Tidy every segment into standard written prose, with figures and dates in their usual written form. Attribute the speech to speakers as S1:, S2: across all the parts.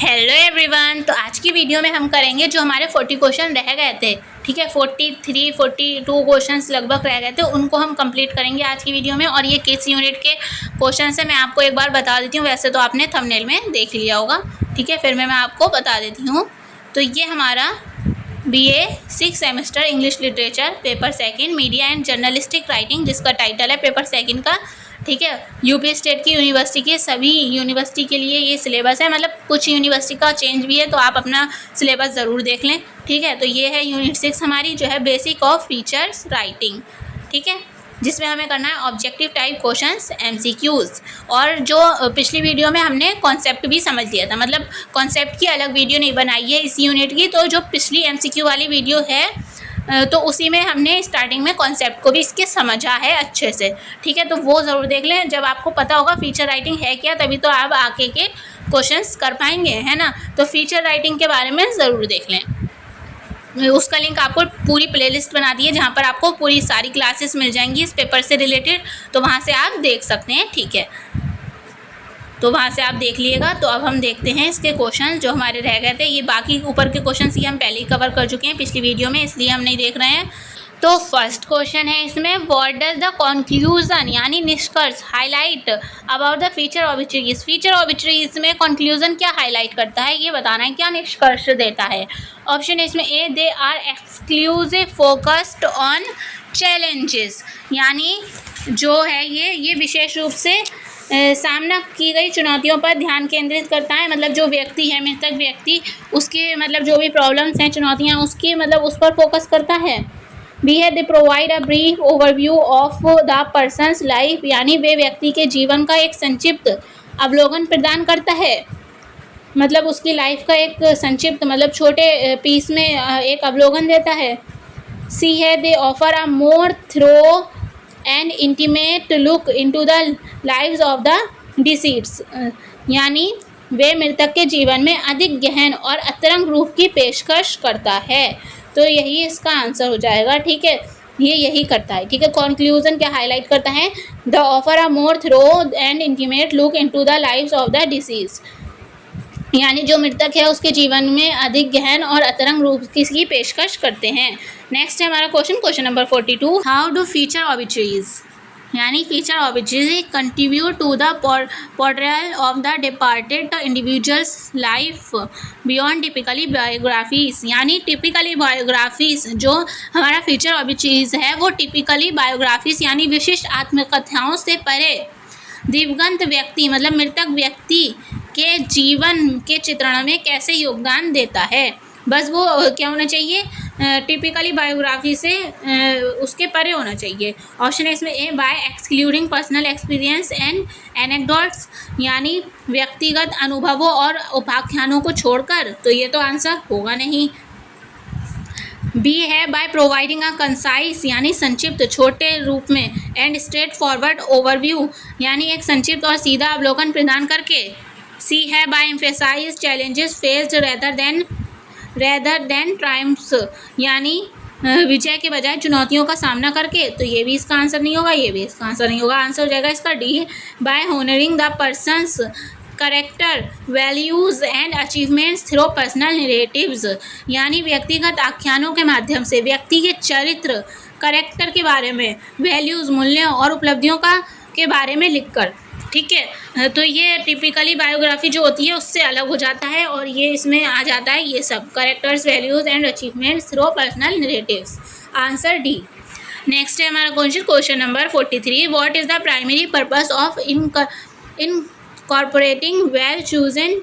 S1: Hello everyone. तो आज की वीडियो में हम करेंगे जो हमारे 40 क्वेश्चन रह गए थे, ठीक है, 42 क्वेश्चंस लगभग रह गए थे, उनको हम कंप्लीट करेंगे आज की वीडियो में। और ये किस यूनिट के क्वेश्चन है मैं आपको एक बार बता देती हूँ, वैसे तो आपने थंबनेल में देख लिया होगा, ठीक है, फिर मैं आपको बता देती हूँ। तो ये हमारा BA 6 semester English literature paper second media and journalistic writing, जिसका टाइटल है पेपर सेकंड का, ठीक है। यूपी स्टेट की यूनिवर्सिटी के सभी यूनिवर्सिटी के लिए ये सिलेबस है, मतलब कुछ यूनिवर्सिटी का चेंज भी है, तो आप अपना सिलेबस ज़रूर देख लें, ठीक है। तो ये है यूनिट 6 हमारी, जो है बेसिक ऑफ फीचर्स राइटिंग, ठीक है, जिसमें हमें करना है ऑब्जेक्टिव टाइप क्वेश्चंस MCQs। और जो पिछली वीडियो में हमने कॉन्सेप्ट भी समझ लिया था, मतलब कॉन्सेप्ट की अलग वीडियो नहीं बनाई है इस यूनिट की, तो जो पिछली MCQ वाली वीडियो है तो उसी में हमने स्टार्टिंग में कॉन्सेप्ट को भी इसके समझा है अच्छे से, ठीक है। तो वो ज़रूर देख लें, जब आपको पता होगा फीचर राइटिंग है क्या, तभी तो आप आगे के क्वेश्चंस कर पाएंगे, है ना। तो फीचर राइटिंग के बारे में ज़रूर देख लें। उसका लिंक आपको पूरी प्लेलिस्ट बना दी है, जहाँ पर आपको पूरी सारी क्लासेस मिल जाएंगी इस पेपर से रिलेटेड, तो वहाँ से आप देख सकते हैं, ठीक है। तो वहाँ से आप देख लीजिएगा। तो अब हम देखते हैं इसके क्वेश्चन जो हमारे रह गए थे। ये बाकी ऊपर के क्वेश्चन ये हम पहले ही कवर कर चुके हैं पिछली वीडियो में, इसलिए हम नहीं देख रहे हैं। तो फर्स्ट क्वेश्चन है इसमें, व्हाट डज द कंक्लूजन यानी निष्कर्ष highlight about the feature obituaries. Feature obituaries में कंक्लूजन क्या हाईलाइट करता है, ये बताना है, क्या निष्कर्ष देता है। ऑप्शन है इसमें A, they are exclusive focused on challenges, यानी जो है ये विशेष रूप से सामना की गई चुनौतियों पर ध्यान केंद्रित करता है, मतलब जो व्यक्ति है, मृतक व्यक्ति, उसके मतलब जो भी प्रॉब्लम्स हैं, चुनौतियां, उसकी मतलब उस पर फोकस करता है। बी है, they provide a brief overview of the persons life, यानी वे व्यक्ति के जीवन का एक संक्षिप्त अवलोकन प्रदान करता है, मतलब उसकी लाइफ का एक संक्षिप्त मतलब छोटे पीस में एक अवलोकन देता है। सी है, they offer a more thorough and intimate look into the lives of the deceased, यानी वे मृतक के जीवन में अधिक गहन और अतरंग रूप की पेशकश करता है। तो यही इसका आंसर हो जाएगा, ठीक है, ये यही करता है, ठीक है। कंक्लूजन क्या हाईलाइट करता है, the offer a more thorough and intimate look into the lives of the deceased, यानी जो मृतक है उसके जीवन में अधिक गहन और अतरंग रूप की पेशकश करते हैं। नेक्स्ट है हमारा question number 42, how do feature obituaries यानी feature obituaries contribute to the portrayal of the departed individual's life beyond typically biographies, यानी टिपिकली बायोग्राफीज जो हमारा फीचर ऑबिचरीज है वो टिपिकली बायोग्राफीज यानी विशिष्ट आत्मकथाओं से परे दिवंगत व्यक्ति मतलब मृतक व्यक्ति के जीवन के चित्रण में कैसे योगदान देता है। बस वो क्या होना चाहिए, टिपिकली बायोग्राफी से उसके परे होना चाहिए। ऑप्शन है इसमें A, by excluding personal experiences and anecdotes, यानी व्यक्तिगत अनुभवों और उपाख्यानों को छोड़कर, तो ये तो आंसर होगा नहीं। बी है, बाय प्रोवाइडिंग अ कंसाइज यानी संक्षिप्त छोटे रूप में एंड स्ट्रेट फॉरवर्ड ओवरव्यू, यानी एक संक्षिप्त और सीधा अवलोकन प्रदान करके। सी है, by emphasize challenges faced rather than triumphs, यानी विजय के बजाय चुनौतियों का सामना करके, तो ये भी इसका आंसर नहीं होगा, ये भी इसका आंसर नहीं होगा। आंसर हो जाएगा इसका D, by honouring the person's character values and achievements through personal narratives, यानी व्यक्तिगत आख्यानों के माध्यम से व्यक्ति के चरित्र करेक्टर के बारे में, वैल्यूज मूल्यों और उपलब्धियों के बारे में लिखकर, ठीक है। तो ये टिपिकली बायोग्राफी जो होती है उससे अलग हो जाता है, और ये इसमें आ जाता है ये सब characters values and achievements through personal narratives, answer D. Next है हमारा question number 43, what is the primary purpose of incorporating well chosen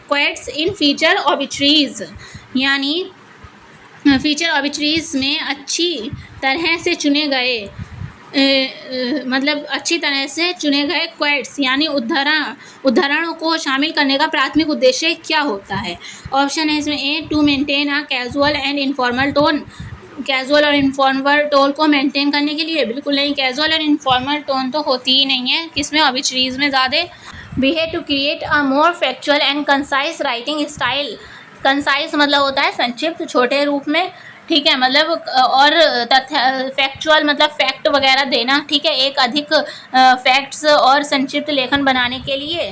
S1: quotes in feature obituaries, यानी फीचर ऑबिचरीज में अच्छी तरह से चुने गए मतलब अच्छी तरह से चुने गए क्वेट्स यानी उद्धरणों को शामिल करने का प्राथमिक उद्देश्य क्या होता है। ऑप्शन है इसमें A, to maintain a casual and informal tone, casual और इनफॉर्मल टोन को मेंटेन करने के लिए, बिल्कुल नहीं, कैजुअल और इनफॉर्मल टोन तो होती ही नहीं है किसमें, ऑबिचरीज में ज़्यादा। बी है, to create a more factual and concise writing style, concise मतलब होता है संक्षिप्त छोटे रूप में, ठीक है, मतलब और तथ्य फैक्चुअल मतलब फैक्ट वगैरह देना, ठीक है, एक अधिक फैक्ट्स और संक्षिप्त लेखन बनाने के लिए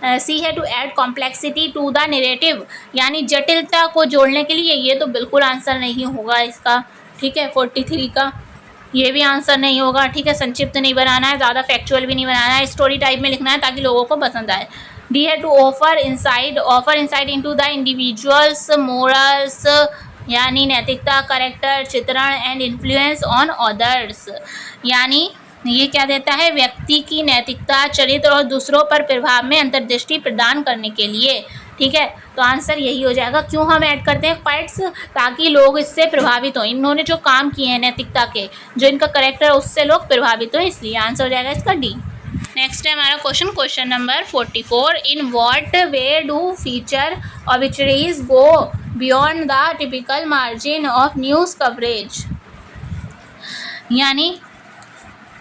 S1: सी है to add complexity to the narrative, यानी जटिलता को जोड़ने के लिए। ये तो बिल्कुल आंसर नहीं होगा इसका, ठीक है। 43 का ये भी आंसर नहीं होगा, ठीक है। संक्षिप्त नहीं बनाना है, ज़्यादा फैक्चुअल भी नहीं बनाना है, स्टोरी टाइप में लिखना है ताकि लोगों को पसंद आए। डी है to offer insight into the individual's morals, यानी नैतिकता, करेक्टर, चित्रण एंड इन्फ्लुएंस ऑन अदर्स, यानी ये क्या देता है, व्यक्ति की नैतिकता, चरित्र और दूसरों पर प्रभाव में अंतर्दृष्टि प्रदान करने के लिए, ठीक है। तो आंसर यही हो जाएगा। क्यों हम ऐड करते हैं फैक्ट्स, ताकि लोग इससे प्रभावित हों, इन्होंने जो काम किए हैं नैतिकता के, जो इनका करेक्टर है उससे लोग प्रभावित हों, इसलिए आंसर हो जाएगा इसका डी। नेक्स्ट है हमारा question number 44। In what way do feature obituaries go beyond the typical margin of news coverage, यानी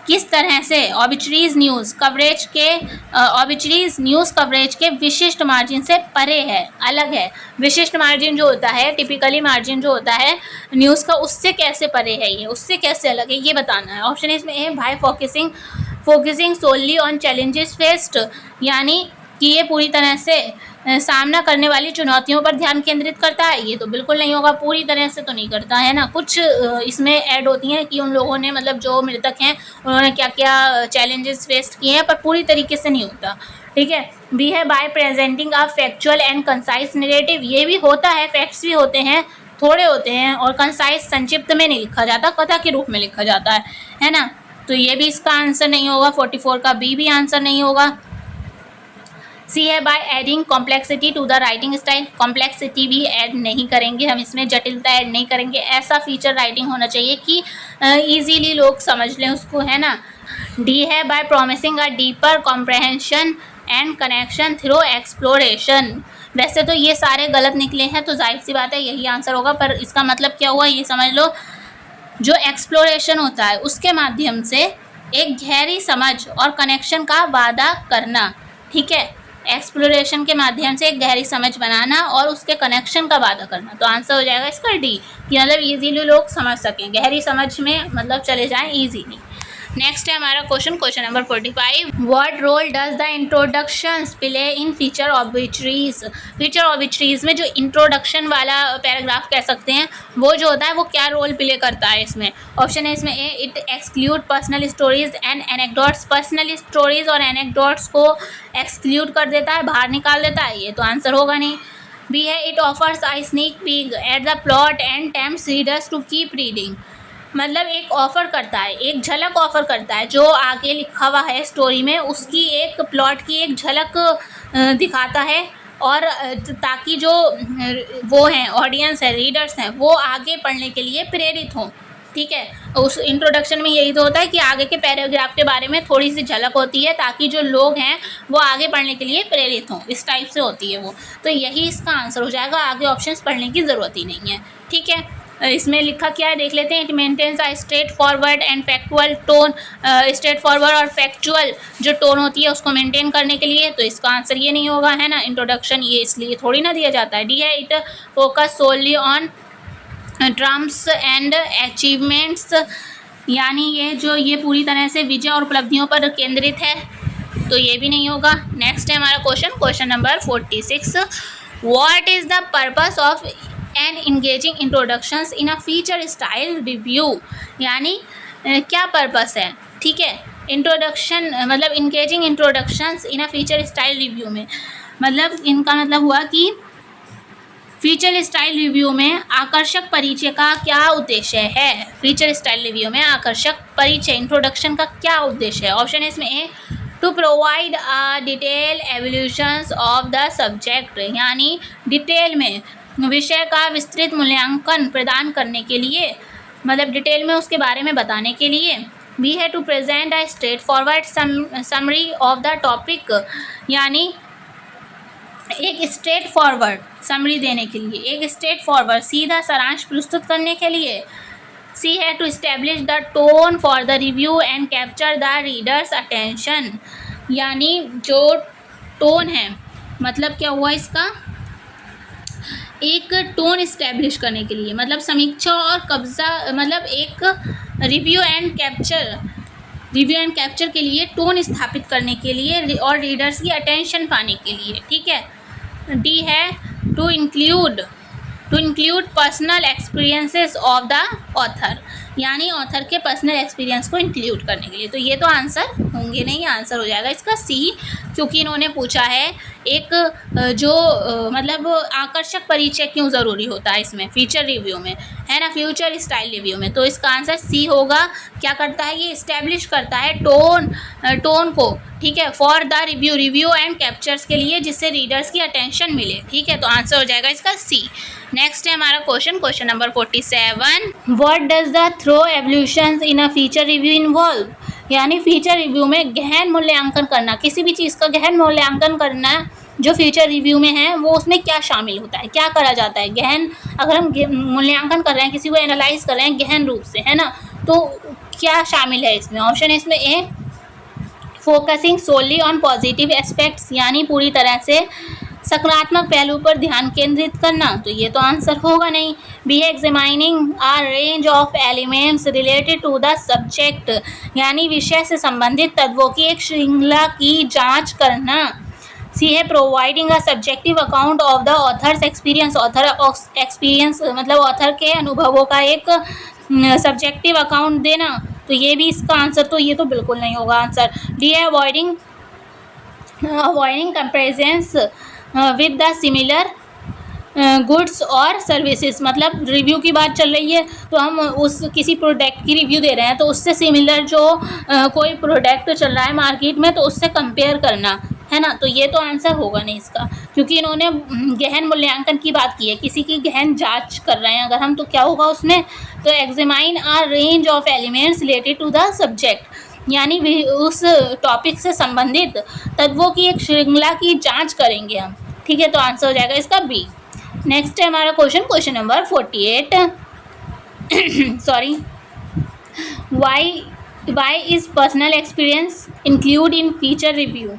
S1: किस तरह से ऑब्ituaries न्यूज़ कवरेज के विशिष्ट मार्जिन से परे है, अलग है। विशिष्ट मार्जिन जो होता है, टिपिकली मार्जिन जो होता है न्यूज़ का, उससे कैसे परे है ये, उससे कैसे अलग है, ये बताना है। ऑप्शन इसमें A by focusing solely on challenges faced, यानी कि ये पूरी तरह से सामना करने वाली चुनौतियों पर ध्यान केंद्रित करता है। ये तो बिल्कुल नहीं होगा, पूरी तरह से तो नहीं करता है ना। कुछ इसमें ऐड होती हैं कि उन लोगों ने, मतलब जो मृतक हैं उन्होंने क्या क्या चैलेंजेस फेस किए हैं, पर पूरी तरीके से नहीं होता, ठीक है। बी है bye presenting a factual and concise narrative, ये भी होता है, फैक्ट्स भी होते हैं, थोड़े होते हैं, और कंसाइज संक्षिप्त में नहीं लिखा जाता, कथा के रूप में लिखा जाता है ना। तो ये भी इसका आंसर नहीं होगा। 44 का बी भी आंसर नहीं होगा। सी है by adding complexity to the writing style, complexity भी ऐड नहीं करेंगे हम इसमें, जटिलता ऐड नहीं करेंगे। ऐसा फीचर राइटिंग होना चाहिए कि इजीली लोग समझ लें उसको, है ना। डी है by promising a deeper comprehension and connection through exploration. वैसे तो ये सारे गलत निकले हैं, तो जाहिर सी बात है यही आंसर होगा, पर इसका मतलब क्या हुआ ये समझ लो। जो एक्सप्लोरेशन होता है उसके माध्यम से एक गहरी समझ और कनेक्शन का वादा करना, ठीक है। एक्सप्लोरेशन के माध्यम से एक गहरी समझ बनाना और उसके कनेक्शन का वादा करना, तो आंसर हो जाएगा इसका डी, कि मतलब इजीली लोग समझ सकें, गहरी समझ में मतलब चले जाएं इजीली। नेक्स्ट है हमारा question number 45। What role does the introductions play in feature obituaries में जो इंट्रोडक्शन वाला पैराग्राफ कह सकते हैं, वो जो होता है वो क्या रोल प्ले करता है इसमें। ऑप्शन है इसमें A it exclude personal stories and anecdotes, personal stories और एनेक्डोट्स को एक्सक्लूड कर देता है, बाहर निकाल देता है, ये तो आंसर होगा नहीं। बी है it offers a sneak peek at the plot and tempts readers to keep reading, मतलब एक ऑफ़र करता है, एक झलक ऑफ़र करता है, जो आगे लिखा हुआ है स्टोरी में उसकी एक प्लॉट की एक झलक दिखाता है, और ताकि जो वो हैं ऑडियंस है, रीडर्स हैं, वो आगे पढ़ने के लिए प्रेरित हों, ठीक है। उस इंट्रोडक्शन में यही तो होता है कि आगे के पैराग्राफ के बारे में थोड़ी सी झलक होती है ताकि जो लोग हैं वो आगे पढ़ने के लिए प्रेरित हों, इस टाइप से होती है वो, तो यही इसका आंसर हो जाएगा। आगे ऑप्शंस पढ़ने की ज़रूरत ही नहीं है, ठीक है। इसमें लिखा क्या है देख लेते हैं। It maintains a straightforward and factual tone, straightforward और फैक्चुअल जो टोन होती है उसको मेंटेन करने के लिए, तो इसका आंसर ये नहीं होगा, है ना। इंट्रोडक्शन ये इसलिए थोड़ी ना दिया जाता है। डी है it focus solely on drums and achievements, यानी ये पूरी तरह से विजय और उपलब्धियों पर केंद्रित है, तो ये भी नहीं होगा। नेक्स्ट है हमारा question number 46। What is the purpose of an engaging introductions in a feature style review, यानी क्या पर्पस है, ठीक है। इंट्रोडक्शन मतलब engaging introductions in a feature style review में, मतलब इनका मतलब हुआ कि फीचर स्टाइल रिव्यू में आकर्षक परिचय का क्या उद्देश्य है। फीचर स्टाइल रिव्यू में आकर्षक परिचय, इंट्रोडक्शन का क्या उद्देश्य है। ऑप्शन है इसमें A to provide a detail evolutions of the subject, यानी डिटेल में विषय का विस्तृत मूल्यांकन प्रदान करने के लिए, मतलब डिटेल में उसके बारे में बताने के लिए। बी है to present a straightforward summary of the topic, यानी एक स्ट्रेट फॉरवर्ड समरी देने के लिए, एक स्ट्रेट फॉरवर्ड सीधा सारांश प्रस्तुत करने के लिए। सी है to establish the tone for the review and capture the reader's attention, यानी जो टोन है, मतलब क्या हुआ इसका, एक टोन इस्टेब्लिश करने के लिए, मतलब समीक्षा और कब्जा, मतलब एक review and capture review and capture के लिए, टोन स्थापित करने के लिए और रीडर्स की अटेंशन पाने के लिए। ठीक है। डी है to include personal experiences of the author, यानी ऑथर के पर्सनल एक्सपीरियंस को इंक्लूड करने के लिए। तो ये तो आंसर होंगे नहीं, आंसर हो जाएगा इसका सी, क्योंकि इन्होंने पूछा है एक जो मतलब आकर्षक परिचय क्यों ज़रूरी होता है इसमें फीचर रिव्यू में, है ना, फ्यूचर स्टाइल रिव्यू में। तो इसका आंसर सी होगा। क्या करता है ये, इस्टेब्लिश करता है टोन को, ठीक है, for the review and captures के लिए, जिससे रीडर्स की अटेंशन मिले। ठीक है, तो आंसर हो जाएगा इसका सी। नेक्स्ट है हमारा question number 47। What does the thorough evolution in a feature review involve, यानी फीचर रिव्यू में गहन मूल्यांकन करना, किसी भी चीज़ का गहन मूल्यांकन करना जो फीचर रिव्यू में है वो उसमें क्या शामिल होता है, क्या करा जाता है गहन, अगर हम मूल्यांकन कर रहे हैं, किसी को एनालाइज कर रहे हैं गहन रूप से, है ना, तो क्या शामिल है इसमें। ऑप्शन है इसमें A focusing solely on positive aspects, यानी पूरी तरह से सकारात्मक पहलू पर ध्यान केंद्रित करना, तो ये तो आंसर होगा नहीं। B examining a range of elements related to the subject, यानी विषय से संबंधित तत्वों की एक श्रृंखला की जांच करना। सी है providing a subjective account of the author's experience, author experience मतलब ऑथर के अनुभवों का एक सब्जेक्टिव अकाउंट देना, तो ये भी इसका आंसर, तो ये तो बिल्कुल नहीं होगा आंसर। डी है avoiding comparisons with the similar goods और सर्विसेज, मतलब रिव्यू की बात चल रही है तो हम उस किसी प्रोडक्ट की रिव्यू दे रहे हैं, तो उससे सिमिलर जो कोई प्रोडक्ट चल रहा है मार्केट में तो उससे कंपेयर करना, है ना, तो ये तो आंसर होगा नहीं इसका, क्योंकि इन्होंने गहन मूल्यांकन की बात की है, किसी की गहन जांच कर रहे हैं अगर हम, तो क्या होगा उसमें, तो examine a range of elements related to the subject, यानी उस टॉपिक से संबंधित तत्वों की एक श्रृंखला की जांच करेंगे हम। ठीक है, तो आंसर हो जाएगा इसका बी। नेक्स्ट है हमारा question number 48 sorry why is personal experience include in feature review,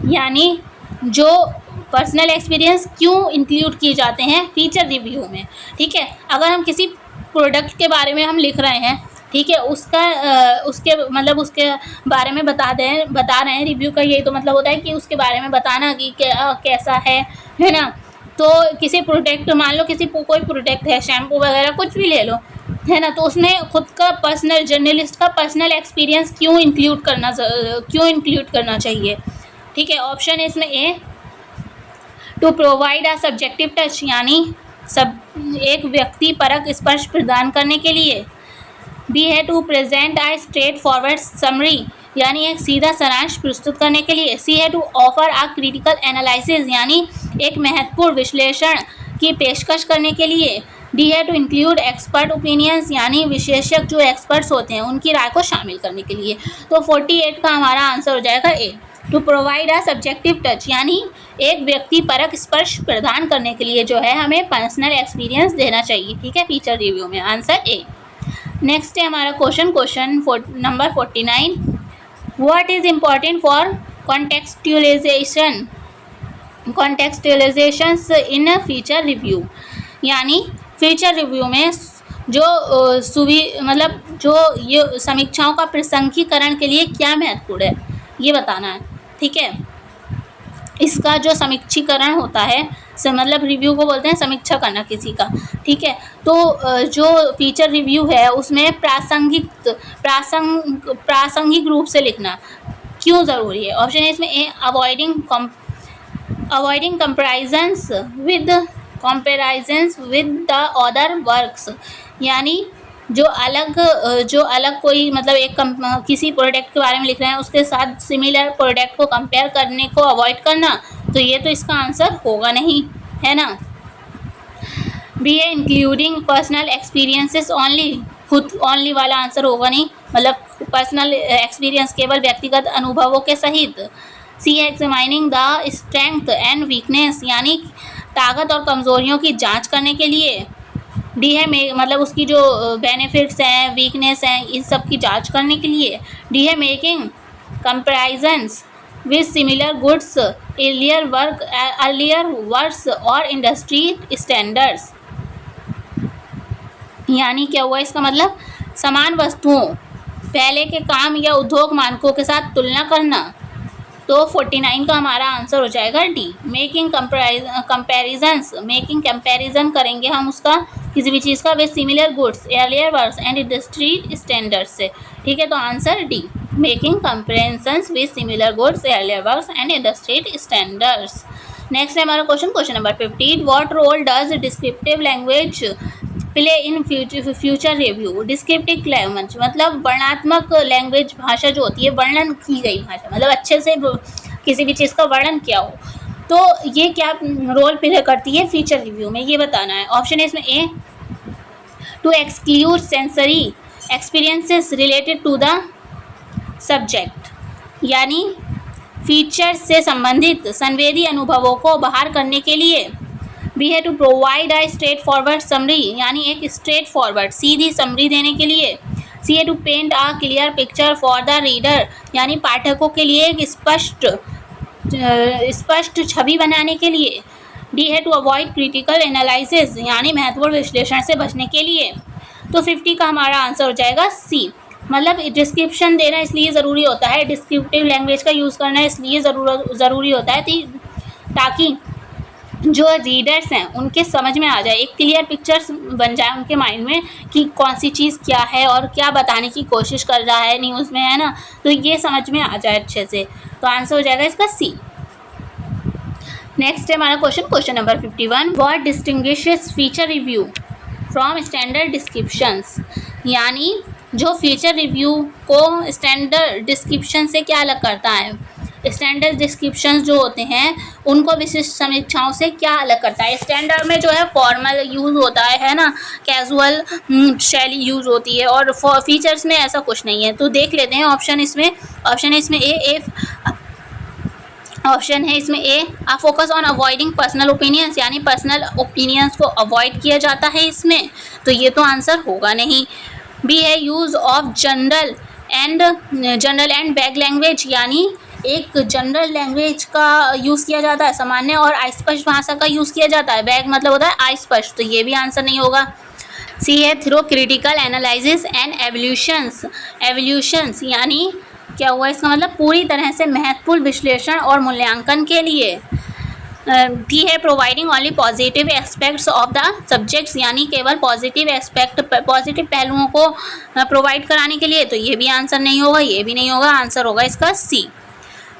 S1: यानी जो पर्सनल एक्सपीरियंस क्यों इंक्लूड किए जाते हैं फीचर रिव्यू में। ठीक है, अगर हम किसी प्रोडक्ट के बारे में हम लिख रहे हैं, ठीक है, उसके बारे में बता रहे हैं, रिव्यू का यही तो मतलब होता है कि उसके बारे में बताना कि कैसा है ना। तो किसी प्रोडक्ट, मान लो कोई प्रोडक्ट है, शैम्पू वगैरह कुछ भी ले लो, है ना, तो उसमें खुद का पर्सनल, जर्नलिस्ट का पर्सनल एक्सपीरियंस क्यों इंक्लूड करना चाहिए। ठीक है, ऑप्शन है इसमें A to provide a subjective touch, यानी एक व्यक्ति परक स्पर्श प्रदान करने के लिए। बी है to present a straightforward summary, यानी एक सीधा सारांश प्रस्तुत करने के लिए। सी है to offer a critical analysis, यानी एक महत्वपूर्ण विश्लेषण की पेशकश करने के लिए। डी है टू इंक्लूड एक्सपर्ट ओपिनियंस, यानी विशेषज्ञ जो एक्सपर्ट्स होते हैं उनकी राय को शामिल करने के लिए। तो 48 का हमारा आंसर हो जाएगा A to provide a subjective touch, यानी एक व्यक्ति परक स्पर्श प्रदान करने के लिए जो है हमें पर्सनल एक्सपीरियंस देना चाहिए। ठीक है, फीचर रिव्यू में आंसर ए। नेक्स्ट है हमारा question number 49। What is important for contextualisations in feature review, यानी फीचर रिव्यू में जो ये समीक्षाओं का प्रसंगीकरण के लिए क्या महत्वपूर्ण है ये बताना है। ठीक है, इसका जो समीक्षीकरण होता है मतलब रिव्यू को बोलते हैं समीक्षा करना किसी का। ठीक है, तो जो फीचर रिव्यू है उसमें प्रासंगिक रूप से लिखना क्यों ज़रूरी है। ऑप्शन है इसमें A avoiding comparisons with the other works, यानी जो अलग कोई मतलब किसी प्रोडक्ट के बारे में लिख रहे हैं उसके साथ सिमिलर प्रोडक्ट को कंपेयर करने को अवॉइड करना, तो ये तो इसका आंसर होगा नहीं, है ना। बी है इंक्लूडिंग पर्सनल एक्सपीरियंसेस ओनली वाला आंसर होगा नहीं, मतलब पर्सनल एक्सपीरियंस केवल व्यक्तिगत अनुभवों के सहित। सी है examining the strength and weakness, यानी ताकत और कमज़ोरियों की जांच करने के लिए। डी है मतलब उसकी जो बेनिफिट्स हैं, वीकनेस हैं, इन सब की जांच करने के लिए। डी है making comparisons with similar goods, earlier works और इंडस्ट्री स्टैंडर्ड्स, यानी क्या हुआ इसका मतलब समान वस्तुओं पहले के काम या उद्योग मानकों के साथ तुलना करना। तो 49 का हमारा आंसर हो जाएगा D, making comparisons, making comparison करेंगे हम उसका किसी भी चीज़ का with similar goods, earlier works and industry standards से। ठीक है, तो answer D, making comparisons with similar goods, earlier works and industry standards. Next है हमारा question number 15, what role does descriptive language play in future review. Descriptive language मतलब वर्णनात्मक language, भाषा जो होती है वर्णन की गई भाषा, मतलब अच्छे से किसी भी चीज़ का वर्णन किया हो, तो ये क्या रोल प्ले करती है फ्यूचर रिव्यू में, ये बताना है। ऑप्शन है इसमें A, to exclude sensory experiences related to the subject, यानी फीचर से संबंधित संवेदी अनुभवों को बाहर करने के लिए। बी है to provide a straightforward summary, यानी एक स्ट्रेट फॉरवर्ड सीधी समरी देने के लिए। सी है to paint a clear picture for the reader, यानी पाठकों के लिए एक स्पष्ट छवि बनाने के लिए। डी है टू अवॉइड क्रिटिकल एनालिसिस, यानी महत्वपूर्ण विश्लेषण से बचने के लिए। तो 50 का हमारा आंसर हो जाएगा सी, मतलब डिस्क्रिप्शन देना इसलिए ज़रूरी होता है, डिस्क्रिप्टिव लैंग्वेज का यूज़ करना इसलिए ज़रूरी होता है ताकि जो रीडर्स हैं उनके समझ में आ जाए, एक क्लियर पिक्चर बन जाए उनके माइंड में कि कौन सी चीज़ क्या है और क्या बताने की कोशिश कर रहा है न्यूज़ में, है ना, तो ये समझ में आ जाए अच्छे से। तो आंसर हो जाएगा इसका सी। नेक्स्ट है हमारा question number 51, what distinguishes feature review from standard descriptions, यानी जो फीचर रिव्यू को स्टैंडर्ड डिस्क्रिप्शन से क्या अलग करता है। स्टैंडर्ड डिस्क्रिप्शंस जो होते हैं उनको विशिष्ट समीक्षाओं से क्या अलग करता है। स्टैंडर्ड में जो है फॉर्मल यूज़ होता है ना, कैजुअल शैली यूज़ होती है, और फीचर्स में ऐसा कुछ नहीं है। तो देख लेते हैं ऑप्शन है इसमें ए, ऑप्शन है इसमें A, a focus on avoiding personal opinions, यानी पर्सनल ओपिनियंस को अवॉइड किया जाता है इसमें, तो ये तो आंसर होगा नहीं। बी है use of general and bag language, यानी एक जनरल लैंग्वेज का यूज़ किया जाता है, सामान्य और अस्पष्ट भाषा का यूज़ किया जाता है। बैग मतलब होता है अस्पष्ट, तो ये भी आंसर नहीं होगा। सी है through critical analysis and evaluations, यानी क्या हुआ इसका मतलब पूरी तरह से महत्वपूर्ण विश्लेषण और मूल्यांकन के लिए। डी है providing only positive aspects of the subjects, यानी केवल पॉजिटिव पहलुओं को प्रोवाइड कराने के लिए, तो ये भी आंसर नहीं होगा, ये भी नहीं होगा, आंसर होगा इसका C,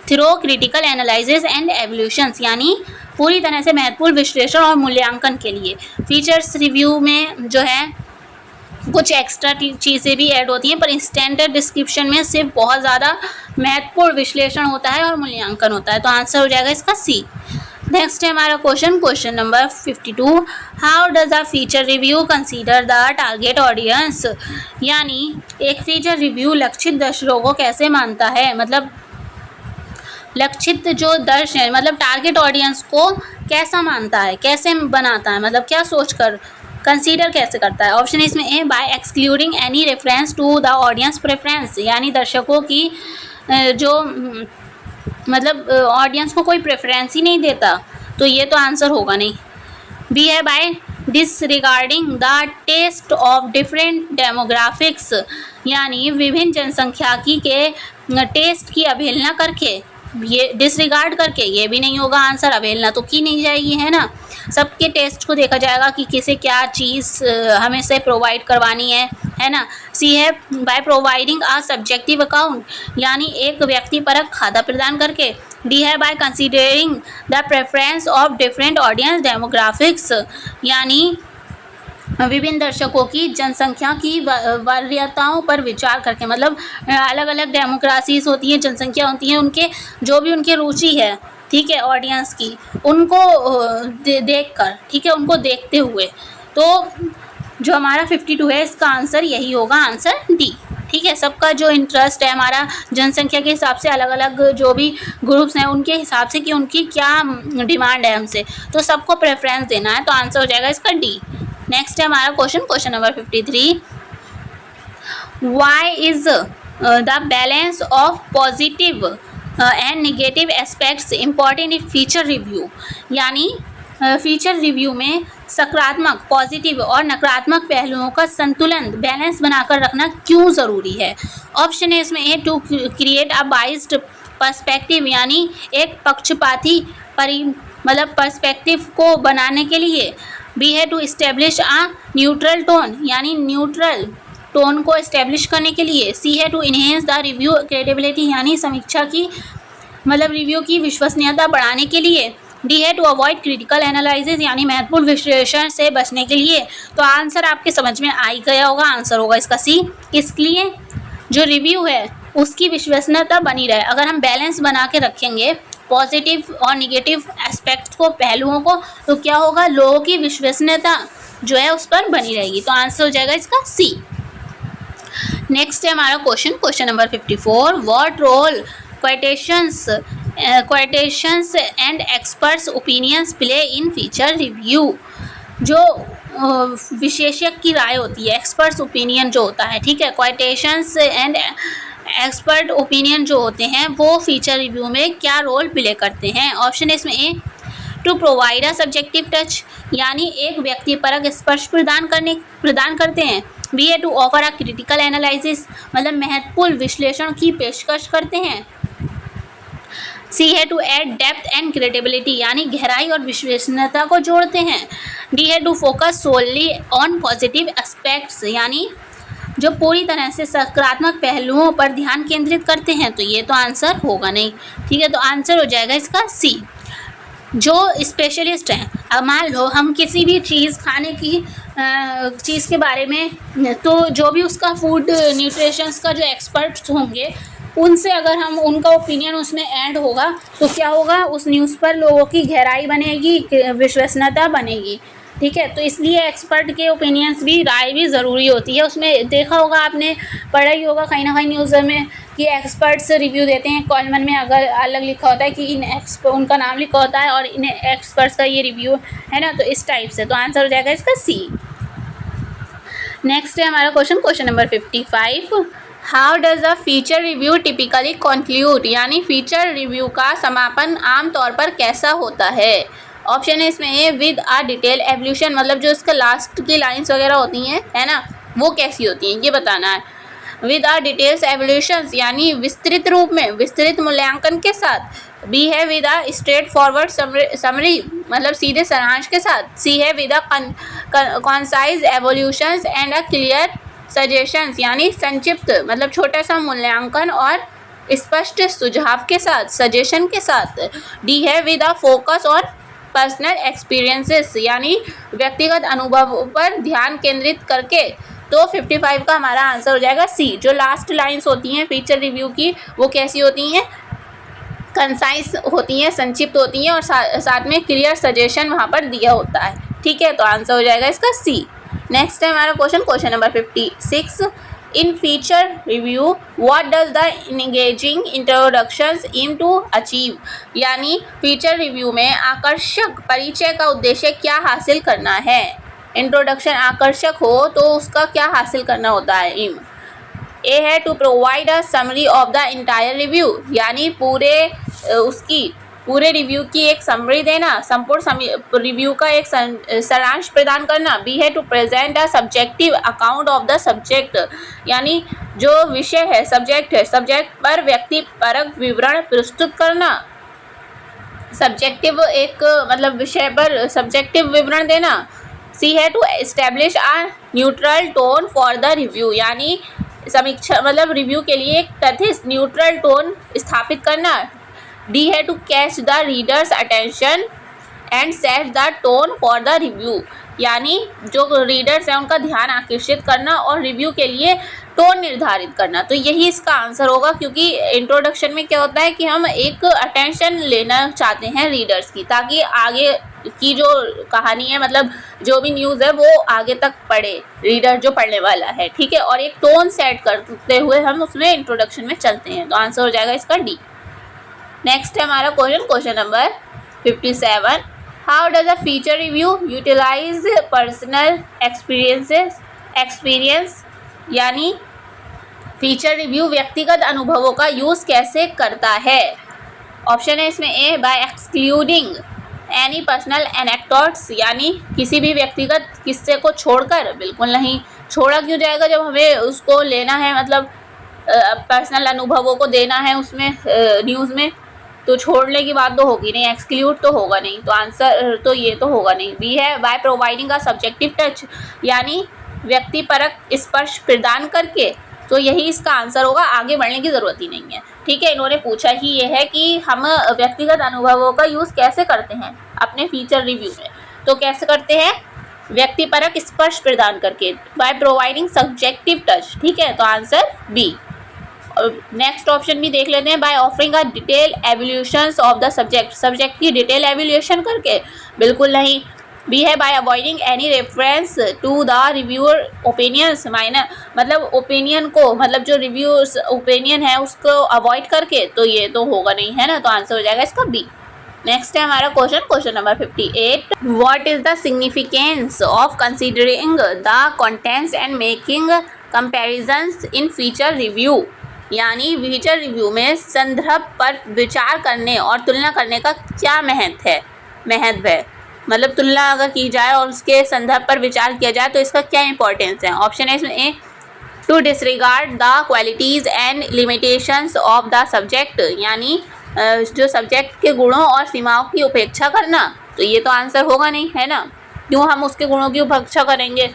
S1: through critical analysis and evaluations, यानी पूरी तरह से महत्वपूर्ण विश्लेषण और मूल्यांकन के लिए। फीचर्स रिव्यू में जो है कुछ एक्स्ट्रा चीज़ें भी ऐड होती हैं, पर स्टैंडर्ड डिस्क्रिप्शन में सिर्फ बहुत ज़्यादा महत्वपूर्ण विश्लेषण होता है और मूल्यांकन होता है, तो आंसर हो जाएगा इसका सी। नेक्स्ट है हमारा question number 52, how does a feature review consider the target audience, यानी एक फीचर रिव्यू लक्षित दर्शकों को कैसे मानता है, मतलब लक्षित जो दर्शक है मतलब टारगेट ऑडियंस को कैसा मानता है, कैसे बनाता है, मतलब क्या सोचकर कंसीडर कैसे करता है। ऑप्शन इसमें A, by excluding any reference to the audience preference, यानी दर्शकों की जो मतलब ऑडियंस को कोई प्रेफरेंस ही नहीं देता, तो ये तो आंसर होगा नहीं। बी है by disregarding the taste of different demographics, यानी विभिन्न जनसंख्याकी के टेस्ट की अवहेलना करके, ये डिसरिगार्ड करके, ये भी नहीं होगा आंसर, अवहेलना तो की नहीं जाएगी, है ना, सबके टेस्ट को देखा जाएगा कि किसे क्या चीज़ हमें से प्रोवाइड करवानी है ना। सी है by providing a subjective account, यानी एक व्यक्तिपरक खाता प्रदान करके। डी है by considering the preference of different audience demographics, यानी विभिन्न दर्शकों की जनसंख्या की वरीयताओं पर विचार करके, मतलब अलग अलग डेमोक्रेसीज होती हैं, जनसंख्या होती हैं, उनके जो भी उनकी रुचि है, ठीक है, ऑडियंस की, उनको देखकर, ठीक है, उनको देखते हुए, तो जो हमारा 52 है इसका आंसर यही होगा, आंसर डी। ठीक है, सबका जो इंटरेस्ट है हमारा जनसंख्या के हिसाब से, अलग अलग जो भी ग्रुप्स हैं उनके हिसाब से कि उनकी क्या डिमांड है हमसे, तो सबको प्रेफरेंस देना है, तो आंसर हो जाएगा इसका डी। नेक्स्ट है हमारा question number 53, why is the balance of positive and negative aspects important in feature review, यानी फीचर रिव्यू में सकारात्मक पॉजिटिव और नकारात्मक पहलुओं का संतुलन बैलेंस बनाकर रखना क्यों ज़रूरी है। ऑप्शन है इसमें A, to create a biased perspective, यानी एक पक्षपाती पर्सपेक्टिव को बनाने के लिए। बी है to establish a neutral tone, यानी न्यूट्रल टोन को इस्टेब्लिश करने के लिए। सी है to enhance the review credibility, यानी समीक्षा की रिव्यू की विश्वसनीयता बढ़ाने के लिए। डी है टू अवॉइड क्रिटिकल एनालिसिस, यानी महत्वपूर्ण विश्लेषण से बचने के लिए। तो आंसर आपके समझ में आ ही गया होगा, आंसर होगा इसका सी। किसके लिए? जो रिव्यू है उसकी विश्वसनीयता बनी रहे। अगर हम बैलेंस बना के रखेंगे पॉजिटिव और निगेटिव एस्पेक्ट्स को, पहलुओं को, तो क्या होगा, लोगों की विश्वसनीयता जो है उस पर बनी रहेगी। तो आंसर हो जाएगा इसका सी। नेक्स्ट है हमारा question number 54। What role quotations and experts opinions play in feature review. जो विशेषज्ञ की राय होती है, एक्सपर्ट्स ओपिनियन जो होता है, ठीक है, क्वाइटेशंस एंड एक्सपर्ट ओपिनियन जो होते हैं वो फीचर रिव्यू में क्या रोल प्ले करते हैं। ऑप्शन है इसमें A, to provide a subjective touch, यानी एक व्यक्तिपरक स्पर्श प्रदान करते हैं। बी है to offer a critical analysis, महत्वपूर्ण विश्लेषण की पेशकश करते हैं। सी है to add depth and credibility, यानी गहराई और विश्वसनीयता को जोड़ते हैं। डी है to focus solely on positive aspects, यानी जो पूरी तरह से सकारात्मक पहलुओं पर ध्यान केंद्रित करते हैं। तो ये तो आंसर होगा नहीं, ठीक है, तो आंसर हो जाएगा इसका सी। जो स्पेशलिस्ट हैं, अब मान लो हम किसी भी चीज़ खाने की चीज़ के बारे में, तो जो भी उसका फूड न्यूट्रिशंस का जो एक्सपर्ट्स होंगे उनसे अगर हम उनका ओपिनियन उसमें ऐड होगा तो क्या होगा, उस न्यूज़ पर लोगों की गहराई बनेगी, विश्वसनीयता बनेगी, ठीक है। तो इसलिए एक्सपर्ट के ओपिनियंस भी, राय भी ज़रूरी होती है। उसमें देखा होगा आपने, पढ़ा ही होगा कहीं ना कहीं न्यूज़ में कि एक्सपर्ट्स रिव्यू देते हैं, कॉलम में अगर अलग लिखा होता है कि उनका नाम लिखा होता है और इन एक्सपर्ट्स का ये रिव्यू है ना, तो इस टाइप से। तो आंसर हो जाएगा इसका सी। नेक्स्ट है हमारा question number 55। How does a feature review typically conclude, यानी फीचर रिव्यू का समापन आमतौर पर कैसा होता है। ऑप्शन है इसमें ए, विद आ डिटेल एवोल्यूशन, जो इसका लास्ट की लाइंस वगैरह होती हैं, है ना, वो कैसी होती हैं ये बताना है। विद आ डिटेल्स एवोल्यूशन, यानी विस्तृत रूप में, विस्तृत मूल्यांकन के साथ। बी है with a straightforward summary, सीधे सारांश के साथ। सी है with a concise evolution and a clear suggestions, यानी संक्षिप्त छोटा सा मूल्यांकन और स्पष्ट सुझाव के साथ, सजेशन के साथ। डी है विद आ फोकस और पर्सनल एक्सपीरियंसेस, यानी व्यक्तिगत अनुभव पर ध्यान केंद्रित करके। तो 55 का हमारा आंसर हो जाएगा सी। जो लास्ट लाइंस होती हैं फीचर रिव्यू की वो कैसी होती हैं, कंसाइज होती हैं, संक्षिप्त होती हैं और साथ में क्लियर सजेशन वहाँ पर दिया होता है, ठीक है। तो आंसर हो जाएगा इसका सी। नेक्स्ट है हमारा question number 56। In feature review what does the engaging introductions aim to achieve, यानी फीचर रिव्यू में आकर्षक परिचय का उद्देश्य क्या हासिल करना है। इंट्रोडक्शन आकर्षक हो तो उसका क्या हासिल करना होता है। एम ए है to provide a summary of the entire review, यानी पूरे रिव्यू की एक समरी देना, संपूर्ण रिव्यू का एक सारांश प्रदान करना। बी है to present a subjective account of the subject, यानी जो विषय है, सब्जेक्ट है, सब्जेक्ट पर व्यक्तिपरक विवरण प्रस्तुत करना। सब्जेक्टिव एक विषय पर सब्जेक्टिव विवरण देना। सी है to establish a neutral tone for the review, यानी समीक्षा रिव्यू के लिए एक तटस्थ न्यूट्रल टोन स्थापित करना। डी है to catch the reader's attention and set the tone for the review, यानी जो रीडर्स हैं उनका ध्यान आकर्षित करना और रिव्यू के लिए टोन निर्धारित करना। तो यही इसका आंसर होगा, क्योंकि इंट्रोडक्शन में क्या होता है कि हम एक अटेंशन लेना चाहते हैं रीडर्स की, ताकि आगे की जो कहानी है, जो भी न्यूज़ है वो आगे तक पढ़े रीडर जो पढ़ने वाला है, ठीक है। और एक टोन सेट करते हुए हम उसमें इंट्रोडक्शन में चलते हैं। तो आंसर हो जाएगा इसका डी। नेक्स्ट है हमारा question number 57। How does a feature review utilize personal experience, यानी फीचर रिव्यू व्यक्तिगत अनुभवों का यूज़ कैसे करता है। ऑप्शन है इसमें A, by excluding any personal anecdotes, यानी किसी भी व्यक्तिगत किस्से को छोड़कर, बिल्कुल नहीं। छोड़ा क्यों जाएगा जब हमें उसको लेना है, मतलब पर्सनल अनुभवों को देना है उसमें न्यूज़ में, तो छोड़ने की बात तो होगी नहीं, एक्सक्लूड तो होगा नहीं, तो आंसर तो ये तो होगा नहीं। बी है by providing a subjective touch, यानी व्यक्तिपरक स्पर्श प्रदान करके, तो यही इसका आंसर होगा, आगे बढ़ने की ज़रूरत ही नहीं है। ठीक है, इन्होंने पूछा ही ये है कि हम व्यक्तिगत अनुभवों का यूज़ कैसे करते हैं अपने फीचर रिव्यू में, तो कैसे करते हैं, व्यक्तिपरक स्पर्श प्रदान करके, बाय प्रोवाइडिंग सब्जेक्टिव टच। ठीक है, तो आंसर बी। नेक्स्ट ऑप्शन भी देख लेते हैं, by offering a detail evolutions of the subject, subject की डिटेल एवोल्यूशन करके, बिल्कुल नहीं। बी है by avoiding any reference to the reviewer opinions, minor मतलब ओपिनियन को, मतलब जो रिव्यूअर्स ओपिनियन है उसको अवॉइड करके, तो ये तो होगा नहीं, है ना, तो आंसर हो जाएगा इसका बी। नेक्स्ट है हमारा question number 58, what is the significance of considering the contents and making comparisons in feature review, यानी फीचर रिव्यू में संदर्भ पर विचार करने और तुलना करने का क्या महत्व है, मतलब तुलना अगर की जाए और उसके संदर्भ पर विचार किया जाए तो इसका क्या इंपॉर्टेंस है। ऑप्शन है इसमें A, to disregard the qualities and limitations of the subject, यानी जो सब्जेक्ट के गुणों और सीमाओं की उपेक्षा करना, तो ये तो आंसर होगा नहीं, है ना, क्यों हम उसके गुणों की उपेक्षा करेंगे।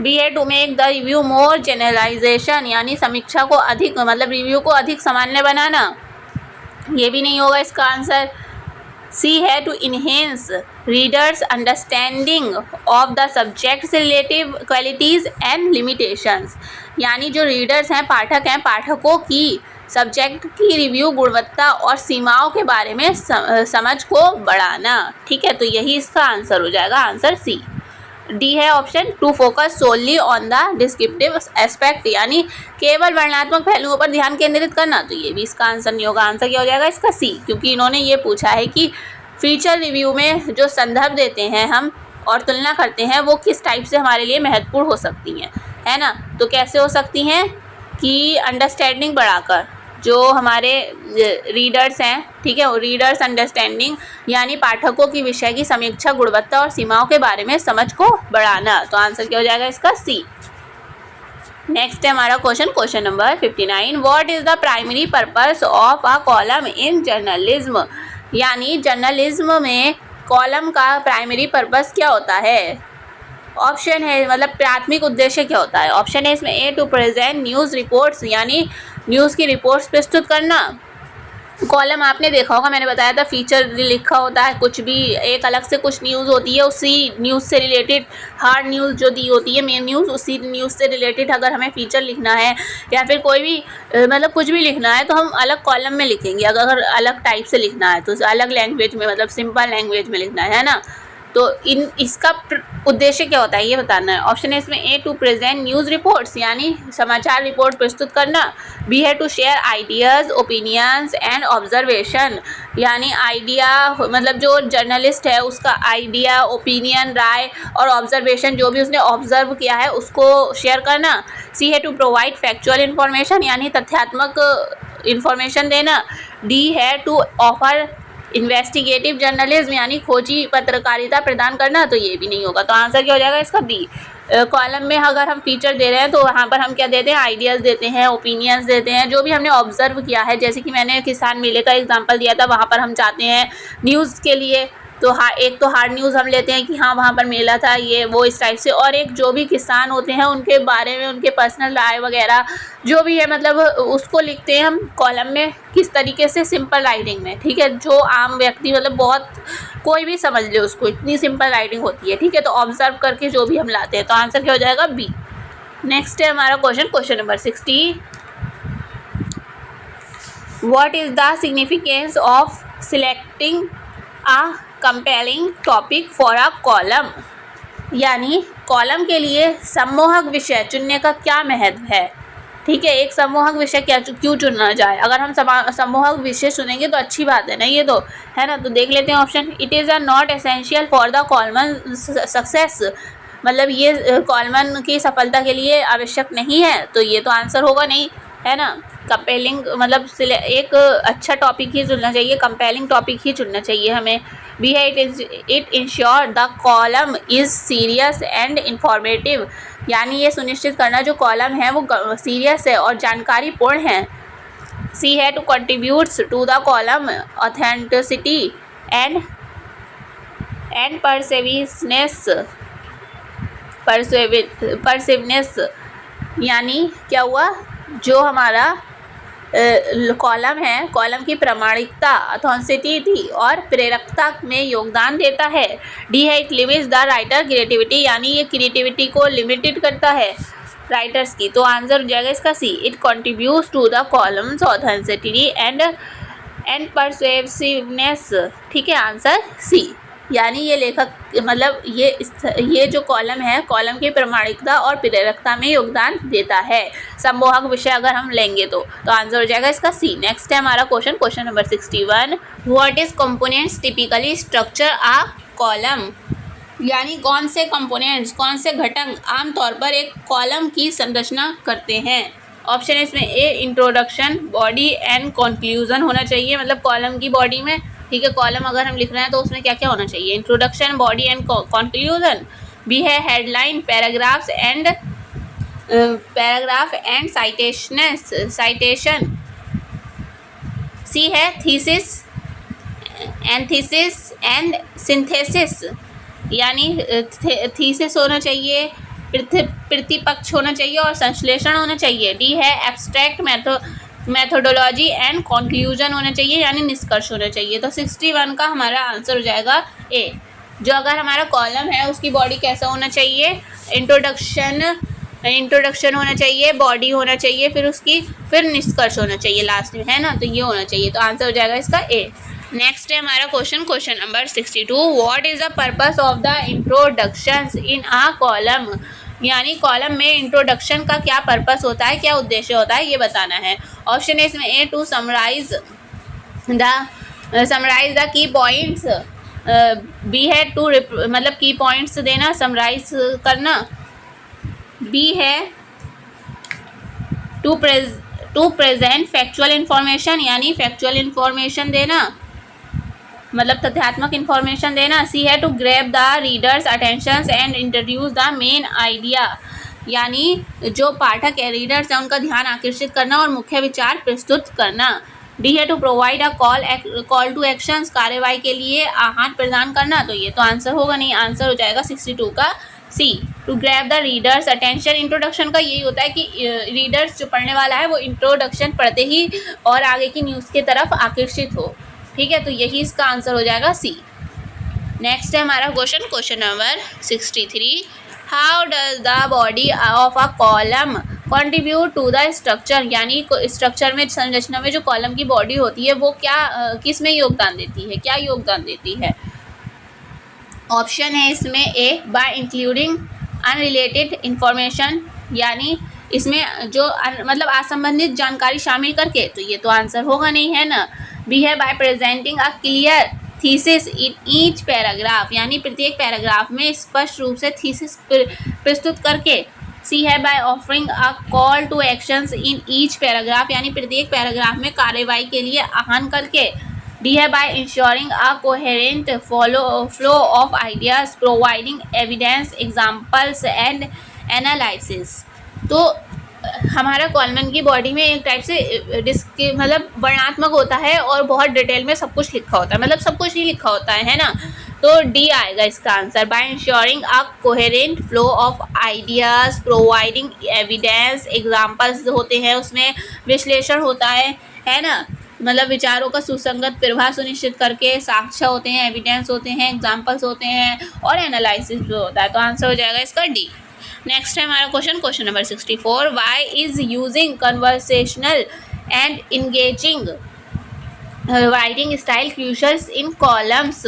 S1: बी है to make the review more generalization, यानी समीक्षा को अधिक, मतलब रिव्यू को अधिक सामान्य बनाना, ये भी नहीं होगा इसका आंसर। सी है to enhance readers understanding of the subject's relative qualities and limitations, यानी जो रीडर्स हैं, पाठक हैं, पाठकों की सब्जेक्ट की रिव्यू गुणवत्ता और सीमाओं के बारे में समझ को बढ़ाना। ठीक है, तो यही इसका आंसर हो जाएगा, आंसर सी। डी है option, to focus solely on the descriptive aspect, यानी केवल वर्णनात्मक पहलुओं पर ध्यान केंद्रित करना, तो ये भी इसका आंसर नहीं होगा। आंसर क्या हो जाएगा इसका सी, क्योंकि इन्होंने ये पूछा है कि फीचर रिव्यू में जो संदर्भ देते हैं हम और तुलना करते हैं वो किस टाइप से हमारे लिए महत्वपूर्ण हो सकती हैं, है ना, तो कैसे हो सकती हैं कि अंडरस्टैंडिंग बढ़ाकर, जो हमारे रीडर्स हैं, ठीक है, वो रीडर्स अंडरस्टैंडिंग, यानी पाठकों की विषय की समीक्षा गुणवत्ता और सीमाओं के बारे में समझ को बढ़ाना, तो आंसर क्या हो जाएगा इसका सी। नेक्स्ट है हमारा question number 59, what is the primary purpose of a column in journalism, यानी जर्नलिज्म में कॉलम का प्राइमरी पर्पस क्या होता है। ऑप्शन है, मतलब प्राथमिक उद्देश्य क्या होता है। ऑप्शन है इसमें A, to present news reports, यानी न्यूज़ की रिपोर्ट्स प्रस्तुत करना। कॉलम आपने देखा होगा, मैंने बताया था फीचर लिखा होता है, कुछ भी एक अलग से कुछ न्यूज़ होती है, उसी न्यूज़ से रिलेटेड हार्ड न्यूज़ जो दी होती है, मेन न्यूज़, उसी न्यूज़ से रिलेटेड अगर हमें फीचर लिखना है या फिर कोई भी मतलब कुछ भी लिखना है तो हम अलग कॉलम में लिखेंगे। अगर अलग टाइप से लिखना है तो अलग लैंग्वेज में, मतलब सिंपल लैंग्वेज में लिखना है ना, तो इसका उद्देश्य क्या होता है ये बताना है। ऑप्शन है इसमें A, to present news reports, यानी समाचार रिपोर्ट प्रस्तुत करना। बी है to share ideas opinions and observation, यानी आइडिया, मतलब जो जर्नलिस्ट है उसका आइडिया, ओपिनियन, राय और ऑब्जर्वेशन, जो भी उसने ऑब्जर्व किया है उसको शेयर करना। सी है टू प्रोवाइड फैक्चुअल इन्फॉर्मेशन, यानी तथ्यात्मक इन्फॉर्मेशन देना। डी है टू ऑफर इन्वेस्टिगेटिव जर्नलिज्म, यानी खोजी पत्रकारिता प्रदान करना, तो ये भी नहीं होगा, तो आंसर क्या हो जाएगा इसका बी। कॉलम में अगर हम फीचर दे रहे हैं तो वहाँ पर हम क्या देते हैं, आइडियाज़ देते हैं, ओपिनियंस देते हैं, जो भी हमने ऑब्जर्व किया है, जैसे कि मैंने किसान मेले का एग्जांपल दिया था, वहाँ पर हम चाहते हैं न्यूज़ के लिए तो एक तो हार्ड न्यूज़ हम लेते हैं कि हाँ वहाँ पर मेला था, ये वो इस टाइप से, और एक जो भी किसान होते हैं उनके बारे में, उनके पर्सनल राय वगैरह जो भी है, मतलब उसको लिखते हैं हम कॉलम में किस तरीके से, सिंपल राइटिंग में, ठीक है, जो आम व्यक्ति मतलब बहुत कोई भी समझ ले उसको, इतनी सिंपल राइटिंग होती है, ठीक है, तो ऑब्जर्व करके जो भी हम लाते हैं, तो आंसर क्या हो जाएगा बी। नेक्स्ट है हमारा question number 60, what is the significance of selecting a compelling topic for a column, यानी कॉलम के लिए सम्मोहक विषय चुनने का क्या महत्व है। ठीक है, एक सम्मोहक विषय क्यों चुनना जाए, अगर हम सम्मोहक विषय चुनेंगे तो अच्छी बात है ना, ये तो है ना, तो देख लेते हैं option. It is a not essential for the कॉलमन success, मतलब ये कॉलमन की सफलता के लिए आवश्यक नहीं है, तो ये तो आंसर होगा नहीं, है ना। कंपेलिंग मतलब एक अच्छा टॉपिक ही चुनना चाहिए, कंपेलिंग टॉपिक ही चुनना चाहिए हमें, बी है it ensure the column is serious and informative, यानी ये सुनिश्चित करना जो कॉलम है वो सीरियस है और जानकारी पूर्ण है। सी है to contributes to the column authenticity and persuasiveness, यानी क्या हुआ, जो हमारा कॉलम है, कॉलम की प्रामाणिकता, ऑथेंटिसिटी और प्रेरकता में योगदान देता है। डी है it limits the writer creativity, यानी ये क्रिएटिविटी को लिमिटेड करता है राइटर्स की। तो आंसर हो जाएगा इसका C, it contributes to the column's authenticity and persuasiveness. ठीक है, आंसर सी, यानी ये लेखक मतलब ये जो कॉलम है, कॉलम की प्रामाणिकता और प्रेरकता में योगदान देता है। सम्मोहक विषय अगर हम लेंगे तो आंसर हो जाएगा इसका सी। नेक्स्ट है हमारा question number 61, what is components typically structure a column, यानी कौन से कंपोनेंट्स, कौन से घटक आमतौर पर एक कॉलम की संरचना करते हैं। ऑप्शन है इसमें ए इंट्रोडक्शन, बॉडी एंड कंक्लूजन होना चाहिए, मतलब कॉलम की बॉडी में, ठीक है, कॉलम अगर हम लिख रहे हैं तो उसमें क्या क्या होना चाहिए, introduction, body and conclusion. B है headline, paragraph and citation. C है थीसिस, एंथीसिस एंड सिंथेसिस, यानी थीसिस होना चाहिए, प्रतिपक्ष होना चाहिए और संश्लेषण होना चाहिए। डी है एब्स्ट्रैक्ट मेथोडोलॉजी एंड कंक्लूजन होना चाहिए, यानी निष्कर्ष होना चाहिए। तो 61 का हमारा आंसर हो जाएगा ए। जो अगर हमारा कॉलम है उसकी बॉडी कैसा होना चाहिए, इंट्रोडक्शन होना चाहिए, बॉडी होना चाहिए, फिर निष्कर्ष होना चाहिए लास्ट में, है ना, तो ये होना चाहिए। तो आंसर हो जाएगा इसका ए। नेक्स्ट है हमारा question number 62, what is the purpose of the introductions in a column, यानी कॉलम में इंट्रोडक्शन का क्या पर्पस होता है, क्या उद्देश्य होता है, ये बताना है। ऑप्शन है इसमें A to summarise the key points, B है टू मतलब की पॉइंट्स देना, समराइज करना। बी है टू प्रेजेंट फैक्चुअल इंफॉर्मेशन, यानी फैक्चुअल इंफॉर्मेशन देना, मतलब तथ्यात्मक इंफॉर्मेशन देना। सी है to grab the reader's attention and introduce the main idea, यानी जो पाठक है, रीडर्स है, उनका ध्यान आकर्षित करना और मुख्य विचार प्रस्तुत करना। डी है to provide a call to actions, कार्यवाही के लिए आह्वान प्रदान करना। तो ये तो आंसर होगा नहीं, आंसर हो जाएगा 62 का C, to grab the reader's attention. Introduction का यही होता है कि रीडर्स जो पढ़ने वाला है वो इंट्रोडक्शन पढ़ते ही और आगे की न्यूज़ की तरफ आकर्षित हो, ठीक है, तो यही इसका आंसर हो जाएगा सी। नेक्स्ट है हमारा question number 63, how does the body of a column contribute to the structure, यानी स्ट्रक्चर में, संरचना में जो कॉलम की बॉडी होती है वो क्या किस में योगदान देती है, क्या योगदान देती है। ऑप्शन है इसमें A bye including unrelated information, यानी इसमें जो मतलब असंबंधित जानकारी शामिल करके, तो ये तो आंसर होगा नहीं, है ना। बी है bye presenting a clear thesis in each paragraph, यानी प्रत्येक पैराग्राफ में स्पष्ट रूप से थीसिस प्रस्तुत करके। सी है by offering a call to actions in each paragraph, यानी प्रत्येक पैराग्राफ में कार्रवाई के लिए आह्वान करके। डी है by ensuring a coherent flow of ideas, providing evidence, examples and analysis. तो हमारा कॉलम की बॉडी में एक टाइप से मतलब वर्णात्मक होता है और बहुत डिटेल में सब कुछ लिखा होता है, मतलब सब कुछ ही लिखा होता है ना, तो डी आएगा इसका answer. By ensuring a coherent flow of ideas, providing evidence, examples होते हैं, उसमें विश्लेषण होता है ना, मतलब विचारों का सुसंगत प्रवाह सुनिश्चित करके, साक्ष्य होते हैं, एविडेंस होते हैं, एग्जाम्पल्स होते हैं और एनालिसिस भी होता है। तो आंसर हो जाएगा इसका डी। नेक्स्ट है हमारा question number 64, why is using conversational and engaging writing style crucial in columns,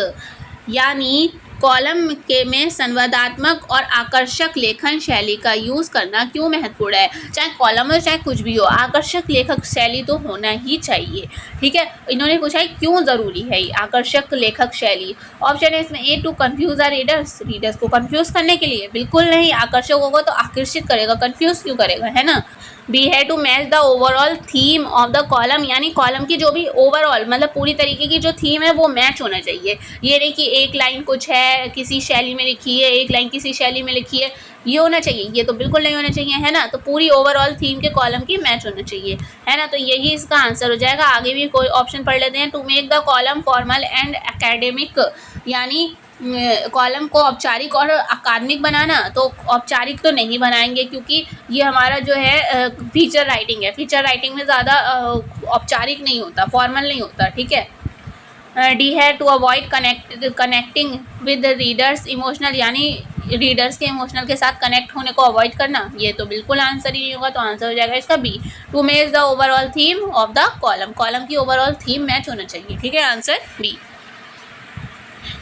S1: यानी कॉलम के में संवादात्मक और आकर्षक लेखन शैली का यूज़ करना क्यों महत्वपूर्ण है। चाहे कॉलम हो चाहे कुछ भी हो, आकर्षक लेखक शैली तो होना ही चाहिए। ठीक है, इन्होंने पूछा है क्यों ज़रूरी है ये आकर्षक लेखक शैली। ऑप्शन है इसमें A, to confuse the readers को कन्फ्यूज़ करने के लिए। बिल्कुल नहीं, आकर्षक होगा तो आकर्षित करेगा, कन्फ्यूज़ क्यों करेगा, है ना। बी है to match the overall theme of the column, यानी कॉलम की जो भी ओवरऑल मतलब पूरी तरीके की जो थीम है वो मैच होना चाहिए। ये नहीं कि एक लाइन कुछ है किसी शैली में लिखी है, एक लाइन किसी शैली में लिखी है, ये होना चाहिए, ये तो बिल्कुल नहीं होना चाहिए, है ना। तो पूरी ओवरऑल थीम के कॉलम की मैच होना चाहिए, है ना। तो यही इसका आंसर हो जाएगा। आगे भी कोई ऑप्शन पढ़ लेते हैं। To make the column formal and academic, यानी कॉलम को औपचारिक और अकादमिक बनाना। तो औपचारिक तो नहीं बनाएंगे क्योंकि ये हमारा जो है फीचर राइटिंग है। फीचर राइटिंग में ज़्यादा औपचारिक नहीं होता, फॉर्मल नहीं होता। ठीक है। डी है to avoid connecting with readers emotional, यानी रीडर्स के इमोशनल के साथ कनेक्ट होने को अवॉइड करना। ये तो बिल्कुल आंसर ही नहीं होगा, तो आंसर हो जाएगा इसका B, to match the overall theme of the column. Column की ओवरऑल थीम मैच होना चाहिए। ठीक है, आंसर बी।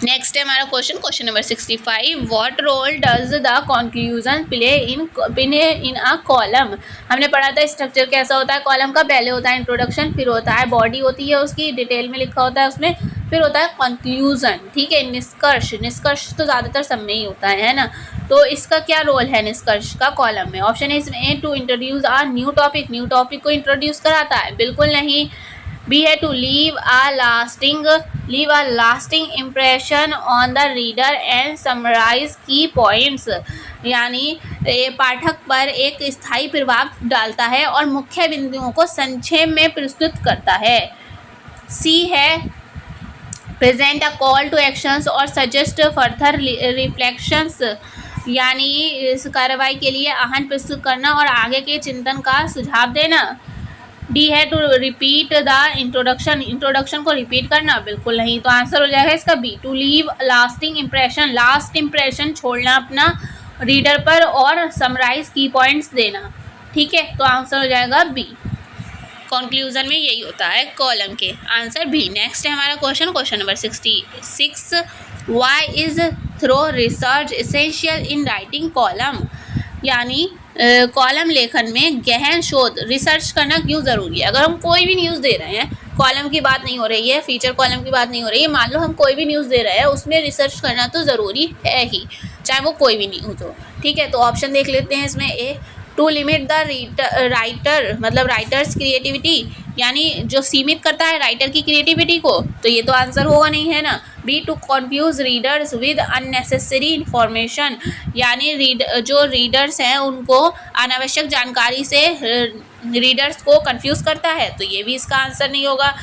S1: नेक्स्ट है हमारा question number 65। What role does the conclusion play in a column. हमने पढ़ा था स्ट्रक्चर कैसा होता है कॉलम का। पहले होता है इंट्रोडक्शन, फिर होता है बॉडी होती है उसकी, डिटेल में लिखा होता है उसमें, फिर होता है कंक्लूजन। ठीक है, निष्कर्ष। निष्कर्ष तो ज़्यादातर सब में ही होता है ना। तो इसका क्या रोल है निष्कर्ष का कॉलम में। ऑप्शन है इसमें A, to introduce a new topic, new topic को इंट्रोड्यूस कराता है। बिल्कुल नहीं। बी है to leave a lasting impression on the reader and summarise key points, यानी पाठक पर एक स्थायी प्रभाव डालता है और मुख्य बिंदुओं को संक्षेप में प्रस्तुत करता है। सी है present a call to actions और सजेस्ट फर्दर रिफ्लेक्शंस, यानी इस कार्रवाई के लिए आहन प्रस्तुत करना और आगे के चिंतन का सुझाव देना। डी है टू रिपीट द इंट्रोडक्शन को रिपीट करना। बिल्कुल नहीं, तो आंसर हो जाएगा इसका B, to leave lasting impression, last impression छोड़ना अपना रीडर पर और समराइज की पॉइंट्स देना। ठीक है, तो आंसर हो जाएगा बी। कंक्लूजन में यही होता है कॉलम के, आंसर बी। नेक्स्ट है हमारा question number 66। Why is thorough research essential in writing column, यानी कॉलम लेखन में गहन शोध रिसर्च करना क्यों ज़रूरी है। अगर हम कोई भी न्यूज़ दे रहे हैं, कॉलम की बात नहीं हो रही है, फीचर कॉलम की बात नहीं हो रही है, मान लो हम कोई भी न्यूज़ दे रहे हैं, उसमें रिसर्च करना तो ज़रूरी है ही, चाहे वो कोई भी न्यूज़ हो। ठीक है, तो ऑप्शन देख लेते हैं इसमें। A, to limit the writer, मतलब राइटर्स क्रिएटिविटी, यानी जो सीमित करता है राइटर की क्रिएटिविटी को, तो ये तो आंसर होगा नहीं, है ना। B, to confuse readers with unnecessary information, यानी जो रीडर्स हैं उनको अनावश्यक जानकारी से रीडर्स को कंफ्यूज करता है, तो ये भी इसका आंसर नहीं होगा।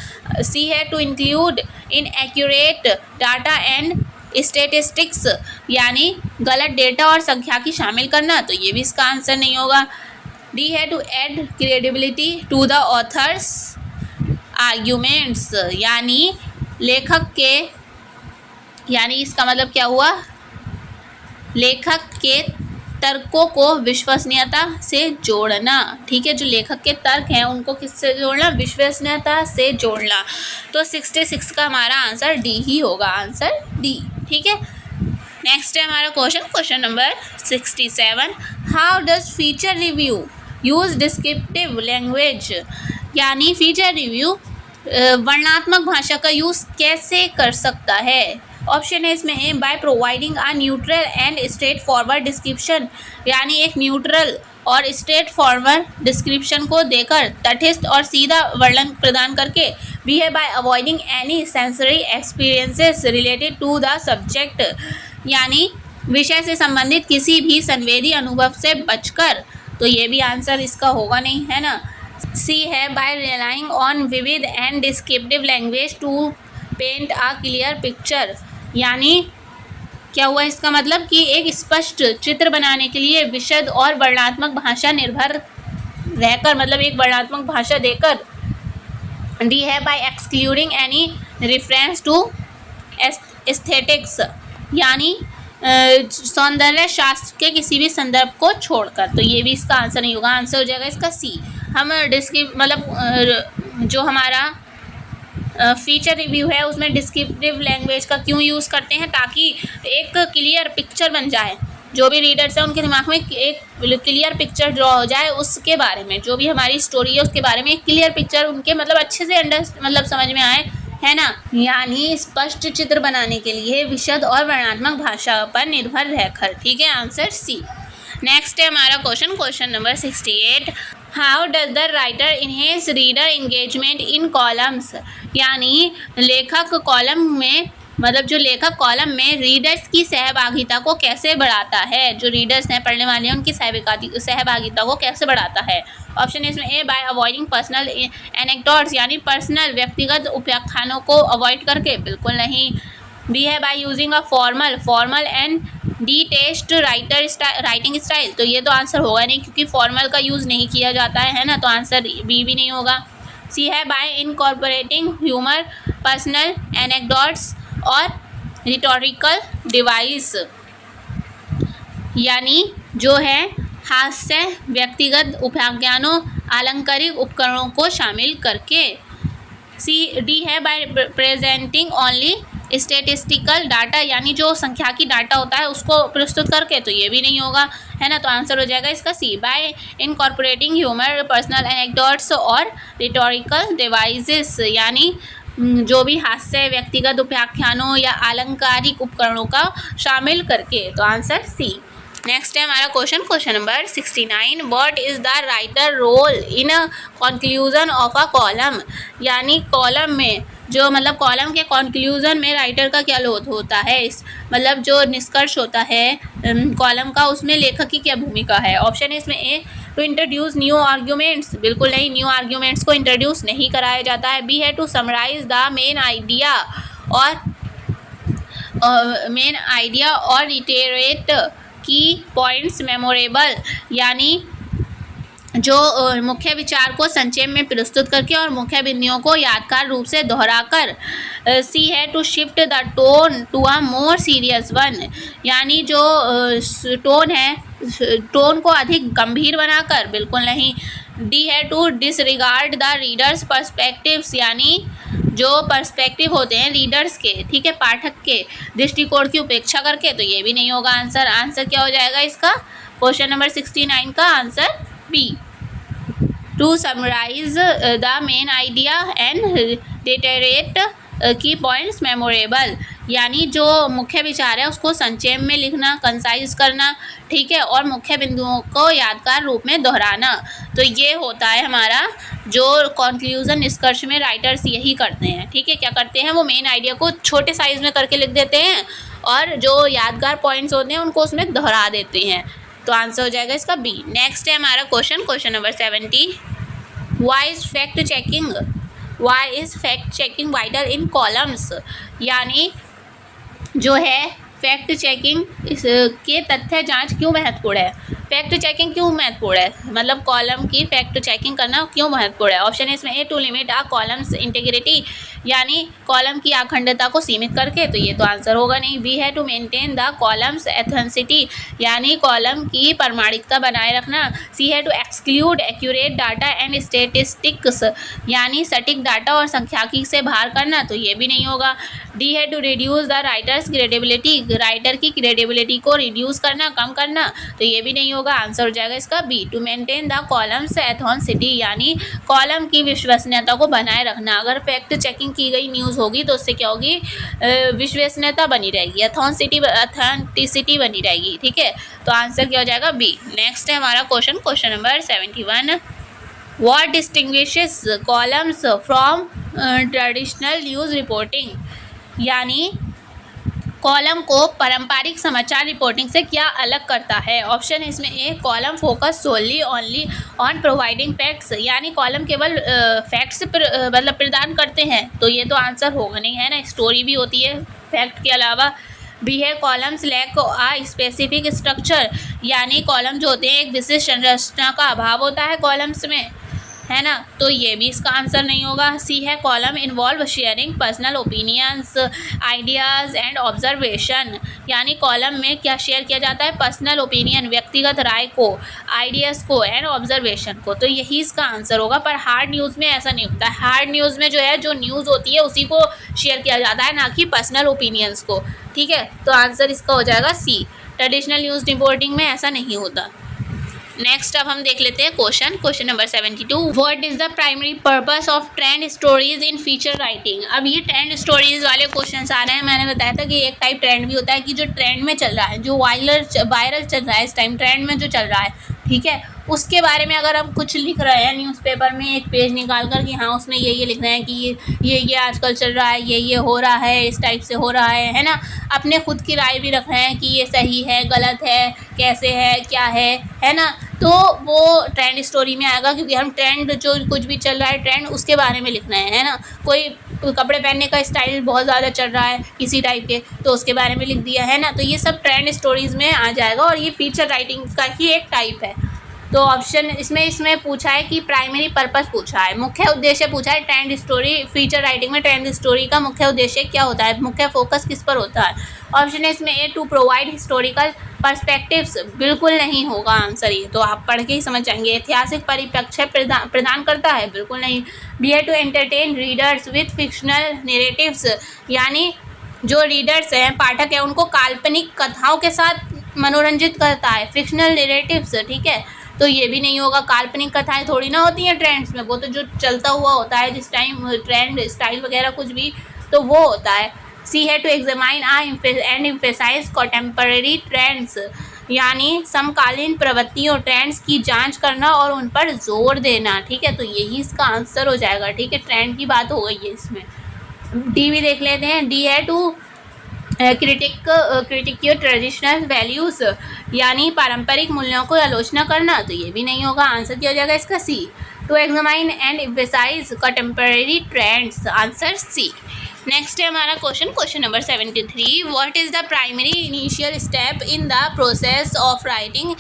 S1: सी है to include inaccurate data and statistics, यानी गलत डेटा और संख्या की शामिल करना, तो ये भी इसका आंसर नहीं होगा। डी है to add credibility to the author's arguments, यानी लेखक के, यानी इसका मतलब क्या हुआ, लेखक के तर्कों को विश्वसनीयता से जोड़ना। ठीक है, जो लेखक के तर्क हैं उनको किससे जोड़ना, विश्वसनीयता से जोड़ना। तो 66 का हमारा आंसर डी ही होगा, आंसर डी। ठीक है, नेक्स्ट है हमारा question number 67। How does feature review use descriptive language, यानी फीचर रिव्यू वर्णनात्मक भाषा का यूज़ कैसे कर सकता है। ऑप्शन है इसमें A, by providing a neutral and straightforward description, यानी एक न्यूट्रल और स्ट्रेट फॉरवर्ड डिस्क्रिप्शन को देकर तटस्थ और सीधा वर्णन प्रदान करके। बी है by avoiding any sensory experiences related to the subject, यानी विषय से संबंधित किसी भी संवेदी अनुभव से बचकर, तो ये भी आंसर इसका होगा नहीं, है ना। सी है by relying on vivid and descriptive language to paint a clear picture, यानी क्या हुआ इसका मतलब कि एक स्पष्ट चित्र बनाने के लिए विशद और वर्णनात्मक भाषा निर्भर रहकर, मतलब एक वर्णनात्मक भाषा देकर। डी है by excluding any reference to aesthetics, यानी सौंदर्य शास्त्र के किसी भी संदर्भ को छोड़कर, तो ये भी इसका आंसर नहीं होगा, आंसर हो जाएगा इसका सी। हम मतलब जो हमारा फीचर रिव्यू है उसमें डिस्क्रिप्टिव लैंग्वेज का क्यों यूज़ करते हैं, ताकि एक क्लियर पिक्चर बन जाए, जो भी रीडर्स हैं उनके दिमाग में एक क्लियर पिक्चर ड्रॉ हो जाए उसके बारे में, जो भी हमारी स्टोरी है उसके बारे में एक क्लियर पिक्चर उनके मतलब अच्छे से समझ में आए, है ना। यानी स्पष्ट चित्र बनाने के लिए विशद और वर्णनात्मक भाषा पर निर्भर रहकर, ठीक है, आंसर सी। नेक्स्ट है हमारा question number 68, how does the writer enhance reader engagement in columns, यानी लेखक कॉलम में मतलब जो लेखक कॉलम में रीडर्स की सहभागिता को कैसे बढ़ाता है, जो रीडर्स हैं पढ़ने वाले हैं उनकी सहभागिता को कैसे बढ़ाता है। ऑप्शन इसमें A bye avoiding personal anecdotes, यानी पर्सनल व्यक्तिगत उपाख्यानों को अवॉइड करके, बिल्कुल नहीं। बी है by using a formal and detached writing style, तो ये तो आंसर होगा नहीं क्योंकि फॉर्मल का यूज़ नहीं किया जाता है ना, तो आंसर बी भी नहीं होगा। सी है bye incorporating humour, personal anecdotes और रिटोरिकल डिवाइस, यानी जो है हास्य, व्यक्तिगत उपाख्यानों, अलंकारिक उपकरणों को शामिल करके। डी है bye presenting only statistical data, यानी जो संख्याकी डाटा होता है उसको प्रस्तुत करके, तो ये भी नहीं होगा, है ना, तो आंसर हो जाएगा इसका C by incorporating humour, personal anecdotes और रिटोरिकल डिवाइसेस, यानी जो भी हास्य, व्यक्तिगत उपाख्यानों या अलंकारिक उपकरणों का शामिल करके, तो आंसर सी। नेक्स्ट है हमारा question number 69, what is the writer role in conclusion of a column, यानी कॉलम में जो मतलब कॉलम के कंक्लूजन में राइटर का क्या रोल होता है, इस मतलब जो निष्कर्ष होता है कॉलम का, उसमें लेखक की क्या भूमिका है। ऑप्शन है इसमें A to introduce new arguments, बिल्कुल नहीं, न्यू आर्ग्यूमेंट्स को इंट्रोड्यूस नहीं कराया जाता है। बी है to summarise the main idea और रिटेरेट की पॉइंट्स मेमोरेबल, यानी जो मुख्य विचार को संक्षेप में प्रस्तुत करके और मुख्य बिंदुओं को यादगार रूप से दोहराकर। सी है to shift the tone to a more serious one, यानी जो टोन है टोन को अधिक गंभीर बनाकर, बिल्कुल नहीं। डी है to disregard the reader's perspectives, यानी जो पर्सपेक्टिव होते हैं रीडर्स के, ठीक है, पाठक के दृष्टिकोण की उपेक्षा करके, तो ये भी नहीं होगा आंसर क्या हो जाएगा इसका क्वेश्चन नंबर 69 का answer B, to summarise the main idea and reiterate key points memorable, यानी जो मुख्य विचार है उसको संक्षेप में लिखना, कंसाइज करना, ठीक है, और मुख्य बिंदुओं को यादगार रूप में दोहराना, तो ये होता है हमारा जो कंक्लूजन निष्कर्ष में राइटर्स यही करते हैं, ठीक है। क्या करते हैं वो मेन आइडिया को छोटे साइज में करके लिख देते हैं और जो यादगार पॉइंट्स होते हैं उनको उसमें दोहरा देते हैं, तो आंसर हो जाएगा इसका बी। नेक्स्ट है हमारा question number 70, why is fact checking vital in columns, यानी जो है फैक्ट चेकिंग के तथ्य जांच क्यों महत्वपूर्ण है। फैक्ट चेकिंग क्यों महत्वपूर्ण है, मतलब कॉलम की फैक्ट चेकिंग करना क्यों महत्वपूर्ण है। ऑप्शन है इसमें A to limit a column's integrity, यानी कॉलम की अखंडता को सीमित करके, तो ये तो आंसर होगा नहीं। बी है to maintain the column's authenticity, यानी कॉलम की प्रामाणिकता बनाए रखना। सी है to exclude accurate data and statistics, यानी सटीक डाटा और सांख्यिकी से बाहर करना, तो ये भी नहीं होगा। डी है to reduce the writer's credibility, writer की क्रेडिबिलिटी को रिड्यूस करना, कम करना, तो ये भी नहीं होगा, आंसर हो जाएगा इसका B, to maintain the column's authenticity, यानी कॉलम की विश्वसनीयता को बनाए रखना। अगर फैक्ट चेकिंग की गई न्यूज़ होगी तो उससे क्या होगी, विश्वसनीयता बनी रहेगी, अथेंटिसिटी बनी रहेगी, ठीक है, तो आंसर क्या हो जाएगा बी। नेक्स्ट है हमारा question number 71, what distinguishes columns from traditional news reporting, यानी कॉलम को पारंपरिक समाचार रिपोर्टिंग से क्या अलग करता है। ऑप्शन है इसमें A column focus solely only on providing facts, यानी कॉलम केवल फैक्ट्स मतलब प्रदान करते हैं, तो ये तो आंसर होगा नहीं, है ना, स्टोरी भी होती है फैक्ट के अलावा। बी है कॉलम्स लैक आ स्पेसिफिक स्ट्रक्चर, यानी कॉलम जो होते हैं एक विशिष्ट संरचना का अभाव होता है कॉलम्स में। है ना, तो ये भी इसका आंसर नहीं होगा। सी है column involve sharing personal opinions, ideas and observation, यानी कॉलम में क्या शेयर किया जाता है, पर्सनल ओपिनियन, व्यक्तिगत राय को, आइडियाज़ को एंड ऑब्जर्वेशन को, तो यही इसका आंसर होगा। पर हार्ड न्यूज़ में ऐसा नहीं होता है। हार्ड न्यूज़ में जो है, जो न्यूज़ होती है उसी को शेयर किया जाता है, ना कि पर्सनल ओपिनियंस को। ठीक है, तो आंसर इसका हो जाएगा सी। ट्रेडिशनल न्यूज़ रिपोर्टिंग में ऐसा नहीं होता। नेक्स्ट अब हम देख लेते हैं question number 72। What is the primary purpose of trend stories in feature writing. अब ये ट्रेंड स्टोरीज वाले क्वेश्चन आ रहे हैं। मैंने बताया था कि एक टाइप ट्रेंड भी होता है कि जो ट्रेंड में चल रहा है, जो वायरल चल रहा है इस टाइम, ट्रेंड में जो चल रहा है, ठीक है, उसके बारे में अगर हम कुछ लिख रहे हैं न्यूज़पेपर में, एक पेज निकाल कर कि हाँ उसमें ये लिख रहे हैं कि ये आजकल चल रहा है, ये हो रहा है, इस टाइप से हो रहा है ना, अपने खुद की राय भी रख रहे हैं कि ये सही है, गलत है, कैसे है, क्या है ना, तो वो ट्रेंड स्टोरी में आएगा। क्योंकि हम ट्रेंड, जो कुछ भी चल रहा है ट्रेंड, उसके बारे में लिख रहे हैं, है ना। कोई कपड़े पहनने का स्टाइल बहुत ज़्यादा चल रहा है किसी टाइप के, तो उसके बारे में लिख दिया, है ना, तो ये सब ट्रेंड स्टोरीज़ में आ जाएगा और ये फीचर राइटिंग का ही एक टाइप है। तो ऑप्शन इसमें पूछा है कि प्राइमरी पर्पस पूछा है, मुख्य उद्देश्य पूछा है। ट्रेंड स्टोरी, फीचर राइटिंग में ट्रेंड स्टोरी का मुख्य उद्देश्य क्या होता है, मुख्य फोकस किस पर होता है। ऑप्शन है इसमें A to provide historical perspectives, बिल्कुल नहीं होगा आंसर ये, तो आप पढ़ के ही समझ जाएंगे। ऐतिहासिक परिप्रेक्ष्य प्रदान करता है, बिल्कुल नहीं। बी है to entertain readers with fictional narratives, यानी जो रीडर्स हैं, पाठक हैं, उनको काल्पनिक कथाओं के साथ मनोरंजित करता है, फिक्शनल नैरेटिव्स, ठीक है, तो ये भी नहीं होगा। काल्पनिक कथाएं थोड़ी ना होती हैं ट्रेंड्स में, वो तो जो चलता हुआ होता है जिस टाइम ट्रेंड स्टाइल वगैरह कुछ भी, तो वो होता है। सी है to examine and emphasize contemporary trends, यानी समकालीन प्रवृत्तियों, ट्रेंड्स की जांच करना और उन पर जोर देना, ठीक है, तो यही इसका आंसर हो जाएगा। ठीक है, ट्रेंड की बात हो गई है इसमें। डी भी देख लेते हैं। डी है टू क्रिटिक ट्रेडिशनल वैल्यूज़, यानी पारंपरिक मूल्यों को आलोचना करना, तो ये भी नहीं होगा। आंसर क्या हो जाएगा इसका C. To examine and emphasise contemporary trends, answer C. Next है हमारा question number 73। What is the primary initial step in the process of writing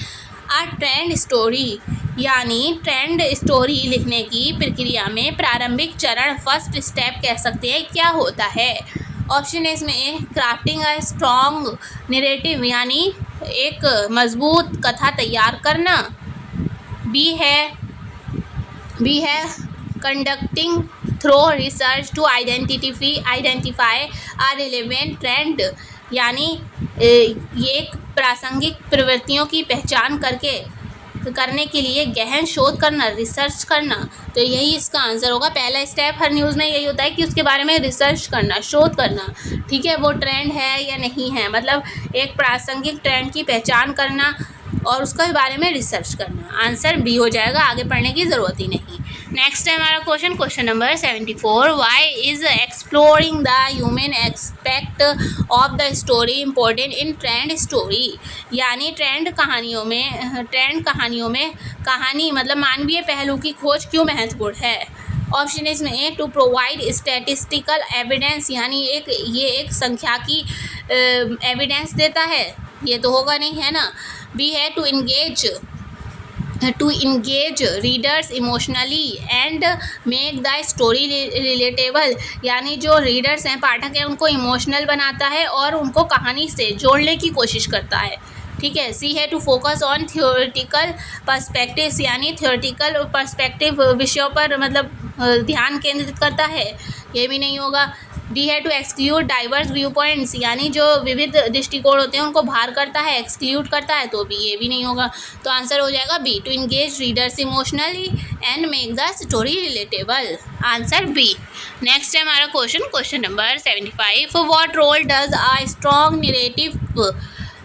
S1: a trend story, यानी ट्रेंड स्टोरी लिखने की प्रक्रिया में प्रारंभिक चरण, फर्स्ट स्टेप कह सकते हैं, क्या होता है। ऑप्शन है इसमें A crafting a strong narrative, यानी एक मजबूत कथा तैयार करना। बी है conducting thorough research to identify a relevant trend, यानी ये एक प्रासंगिक प्रवृत्तियों की पहचान करने के लिए गहन शोध करना, रिसर्च करना, तो यही इसका आंसर होगा। पहला स्टेप हर न्यूज़ में यही होता है कि उसके बारे में रिसर्च करना, शोध करना, ठीक है, वो ट्रेंड है या नहीं है, मतलब एक प्रासंगिक ट्रेंड की पहचान करना और उसके बारे में रिसर्च करना। आंसर बी हो जाएगा, आगे पढ़ने की ज़रूरत ही नहीं। नेक्स्ट है हमारा question number 74। Why is exploring the human aspect of the story important in trend story, यानी ट्रेंड कहानियों में कहानी मतलब मानवीय पहलू की खोज क्यों महत्वपूर्ण है। ऑप्शन है इसमें A to provide statistical evidence, यानी ये एक संख्या की एविडेंस देता है, ये तो होगा नहीं, है ना। बी है to engage readers emotionally and make the story relatable, यानी जो रीडर्स हैं, पाठक हैं, उनको इमोशनल बनाता है और उनको कहानी से जोड़ने की कोशिश करता है, ठीक है। सी है to focus on theoretical perspectives, यानी थियोरेटिकल पर्सपेक्टिव विषयों पर मतलब ध्यान केंद्रित करता है, ये भी नहीं होगा। डी है to exclude diverse viewpoints, यानी जो विविध दृष्टिकोण होते हैं उनको बाहर करता है, एक्सक्लूड करता है, तो भी ये भी नहीं होगा। तो आंसर हो जाएगा B to engage readers emotionally and make the story relatable, answer B. Next है हमारा question number 75। What role does a strong narrative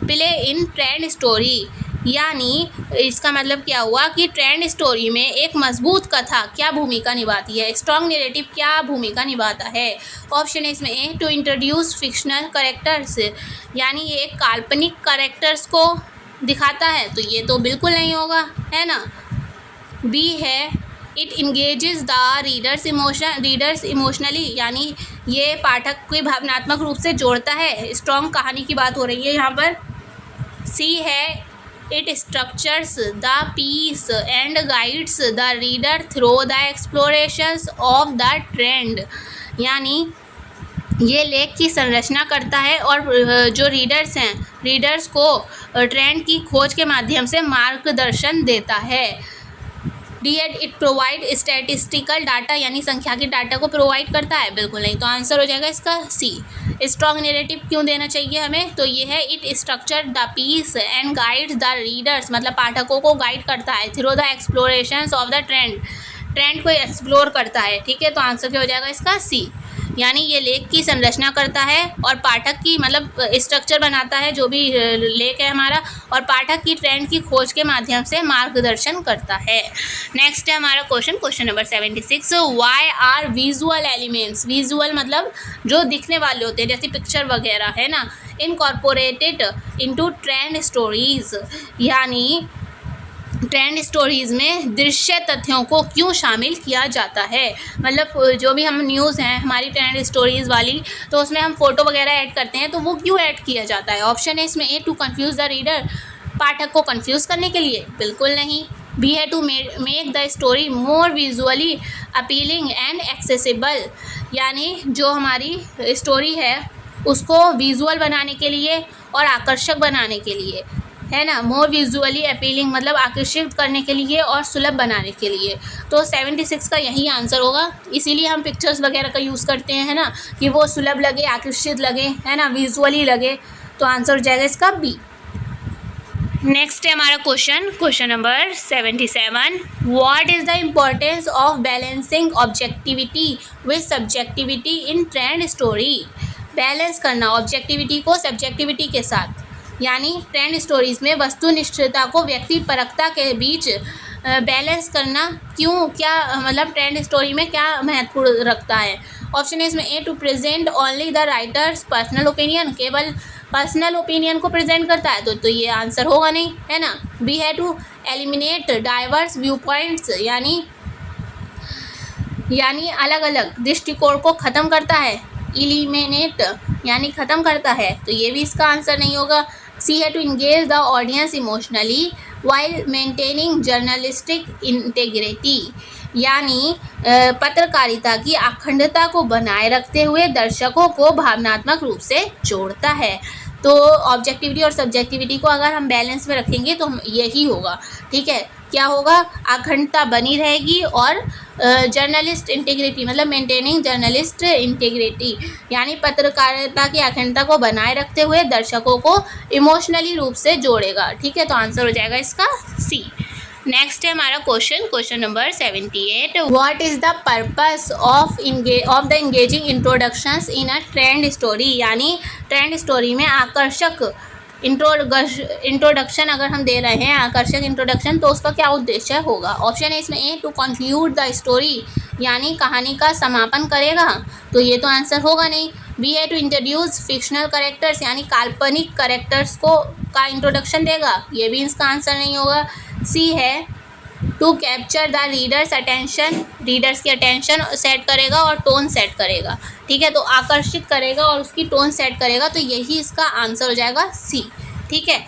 S1: play in trend story, यानी इसका मतलब क्या हुआ कि ट्रेंड स्टोरी में एक मजबूत कथा क्या भूमिका निभाती है, स्ट्रॉन्ग नैरेटिव क्या भूमिका निभाता है। ऑप्शन है इसमें A to introduce fictional characters, यानी ये एक काल्पनिक कैरेक्टर्स को दिखाता है, तो ये तो बिल्कुल नहीं होगा, है ना। बी है it engages the readers emotionally, यानी ये पाठक को भावनात्मक रूप से जोड़ता है, स्ट्रॉन्ग कहानी की बात हो रही है यहाँ पर। सी है it structures the piece and guides the reader through the explorations of the trend. यानी ये लेख की संरचना करता है और जो रीडर्स हैं, रीडर्स को ट्रेंड की खोज के माध्यम से मार्गदर्शन देता है। D it provide statistical data, यानी संख्या के डाटा को प्रोवाइड करता है, बिल्कुल नहीं। तो आंसर हो जाएगा इसका सी। स्ट्रॉन्ग नैरेटिव क्यों देना चाहिए हमें, तो ये है it structure the piece and guides the readers, मतलब पाठकों को गाइड करता है through the explorations of the trend को एक्सप्लोर करता है, ठीक है। तो आंसर क्या हो जाएगा इसका सी। यानी ये लेख की संरचना करता है और पाठक की, मतलब स्ट्रक्चर बनाता है जो भी लेख है हमारा, और पाठक की ट्रेंड की खोज के माध्यम से मार्गदर्शन करता है। नेक्स्ट है हमारा question number 76। Why are visual elements, visual मतलब जो दिखने वाले होते हैं, जैसे पिक्चर वगैरह है ना, इनकॉर्पोरेटेड इनटू ट्रेंड स्टोरीज, यानी ट्रेंड स्टोरीज़ में दृश्य तथ्यों को क्यों शामिल किया जाता है। मतलब जो भी हम न्यूज़ हैं हमारी ट्रेंड स्टोरीज़ वाली, तो उसमें हम फ़ोटो वगैरह ऐड करते हैं, तो वो क्यों ऐड किया जाता है। ऑप्शन है इसमें A to confuse the reader, पाठक को कंफ्यूज करने के लिए, बिल्कुल नहीं। बी है to make the story more visually appealing and accessible, यानी जो हमारी स्टोरी है उसको विजुअल बनाने के लिए और आकर्षक बनाने के लिए, है ना। मोर विजुअली अपीलिंग मतलब आकर्षित करने के लिए और सुलभ बनाने के लिए। तो 76 का यही आंसर होगा। इसीलिए हम पिक्चर्स वगैरह का यूज़ करते हैं, है ना, कि वो सुलभ लगे, आकर्षित लगे, है ना, विजुअली लगे। तो आंसर हो जाएगा इसका बी। नेक्स्ट है हमारा question number 77। What is the importance of balancing objectivity with subjectivity in trend story. Balance करना ऑब्जेक्टिविटी को सब्जेक्टिविटी के साथ, यानी ट्रेंड स्टोरीज़ में वस्तुनिष्ठता को व्यक्तिपरकता के बीच बैलेंस करना क्यों, क्या मतलब ट्रेंड स्टोरी में क्या महत्वपूर्ण रखता है। ऑप्शन है इसमें A to present only the writer's personal opinion, केवल पर्सनल ओपिनियन को प्रेजेंट करता है, तो ये आंसर होगा नहीं, है ना। बी है to eliminate diverse viewpoints, यानी अलग अलग दृष्टिकोण को ख़त्म करता है। इलिमिनेट यानी ख़त्म करता है, तो ये भी इसका आंसर नहीं होगा। सी है to engage the audience emotionally while maintaining journalistic integrity, यानी पत्रकारिता की अखंडता को बनाए रखते हुए दर्शकों को भावनात्मक रूप से जोड़ता है। तो ऑब्जेक्टिविटी और सब्जेक्टिविटी को अगर हम बैलेंस में रखेंगे तो यही होगा, ठीक है। क्या होगा, अखंडता बनी रहेगी और जर्नलिस्ट इंटीग्रिटी मतलब मेंटेनिंग जर्नलिस्ट इंटीग्रिटी, यानी पत्रकारिता की अखंडता को बनाए रखते हुए दर्शकों को इमोशनली रूप से जोड़ेगा, ठीक है। तो आंसर हो जाएगा इसका सी। नेक्स्ट है हमारा question number 78। What is the purpose of the engaging introductions in a trend story, यानी ट्रेंड स्टोरी में आकर्षक इंट्रोडक्शन अगर हम दे रहे हैं, आकर्षक इंट्रोडक्शन, तो उसका क्या उद्देश्य होगा। ऑप्शन है इसमें A to conclude the story, यानी कहानी का समापन करेगा, तो ये तो आंसर होगा नहीं। बी है टू इंट्रोड्यूस फिक्शनल कैरेक्टर्स, यानी काल्पनिक कैरेक्टर्स का इंट्रोडक्शन देगा, ये भी इसका आंसर नहीं होगा। सी है to capture the reader's attention, readers की अटेंशन सेट करेगा और टोन सेट करेगा, ठीक है। तो आकर्षित करेगा और उसकी टोन सेट करेगा, तो यही इसका आंसर हो जाएगा सी, ठीक है।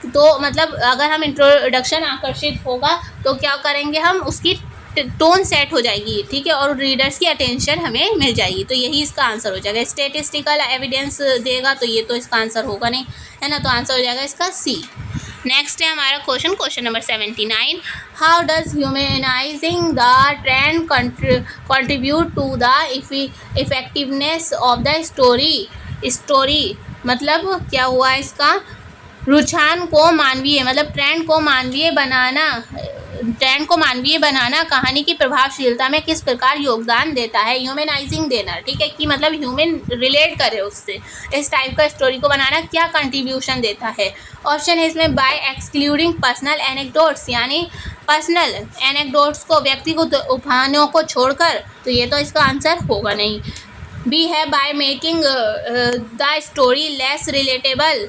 S1: तो मतलब अगर हम इंट्रोडक्शन आकर्षित होगा तो क्या करेंगे हम, उसकी टोन सेट हो जाएगी, ठीक है, और रीडर्स की अटेंशन हमें मिल जाएगी, तो यही इसका आंसर हो जाएगा। स्टेटिस्टिकल एविडेंस देगा, तो ये तो इसका आंसर होगा नहीं, है ना। तो आंसर हो जाएगा इसका सी। नेक्स्ट है हमारा question number 79। How does humanizing the trend contribute to the effectiveness of the story मतलब क्या हुआ इसका, रुझान को मानवीय मतलब ट्रेंड को मानवीय बनाना कहानी की प्रभावशीलता में किस प्रकार योगदान देता है। ह्यूमनाइजिंग देना, ठीक है, कि मतलब ह्यूमन रिलेट करे उससे, इस टाइप का स्टोरी को बनाना क्या कंट्रीब्यूशन देता है। ऑप्शन है इसमें बाय एक्सक्लूडिंग पर्सनल एनेक्डोट्स, यानी पर्सनल एनेक्डोट्स को, व्यक्तिगत उपायों को छोड़कर, तो ये तो इसका आंसर होगा नहीं। बी है by making the story less relatable,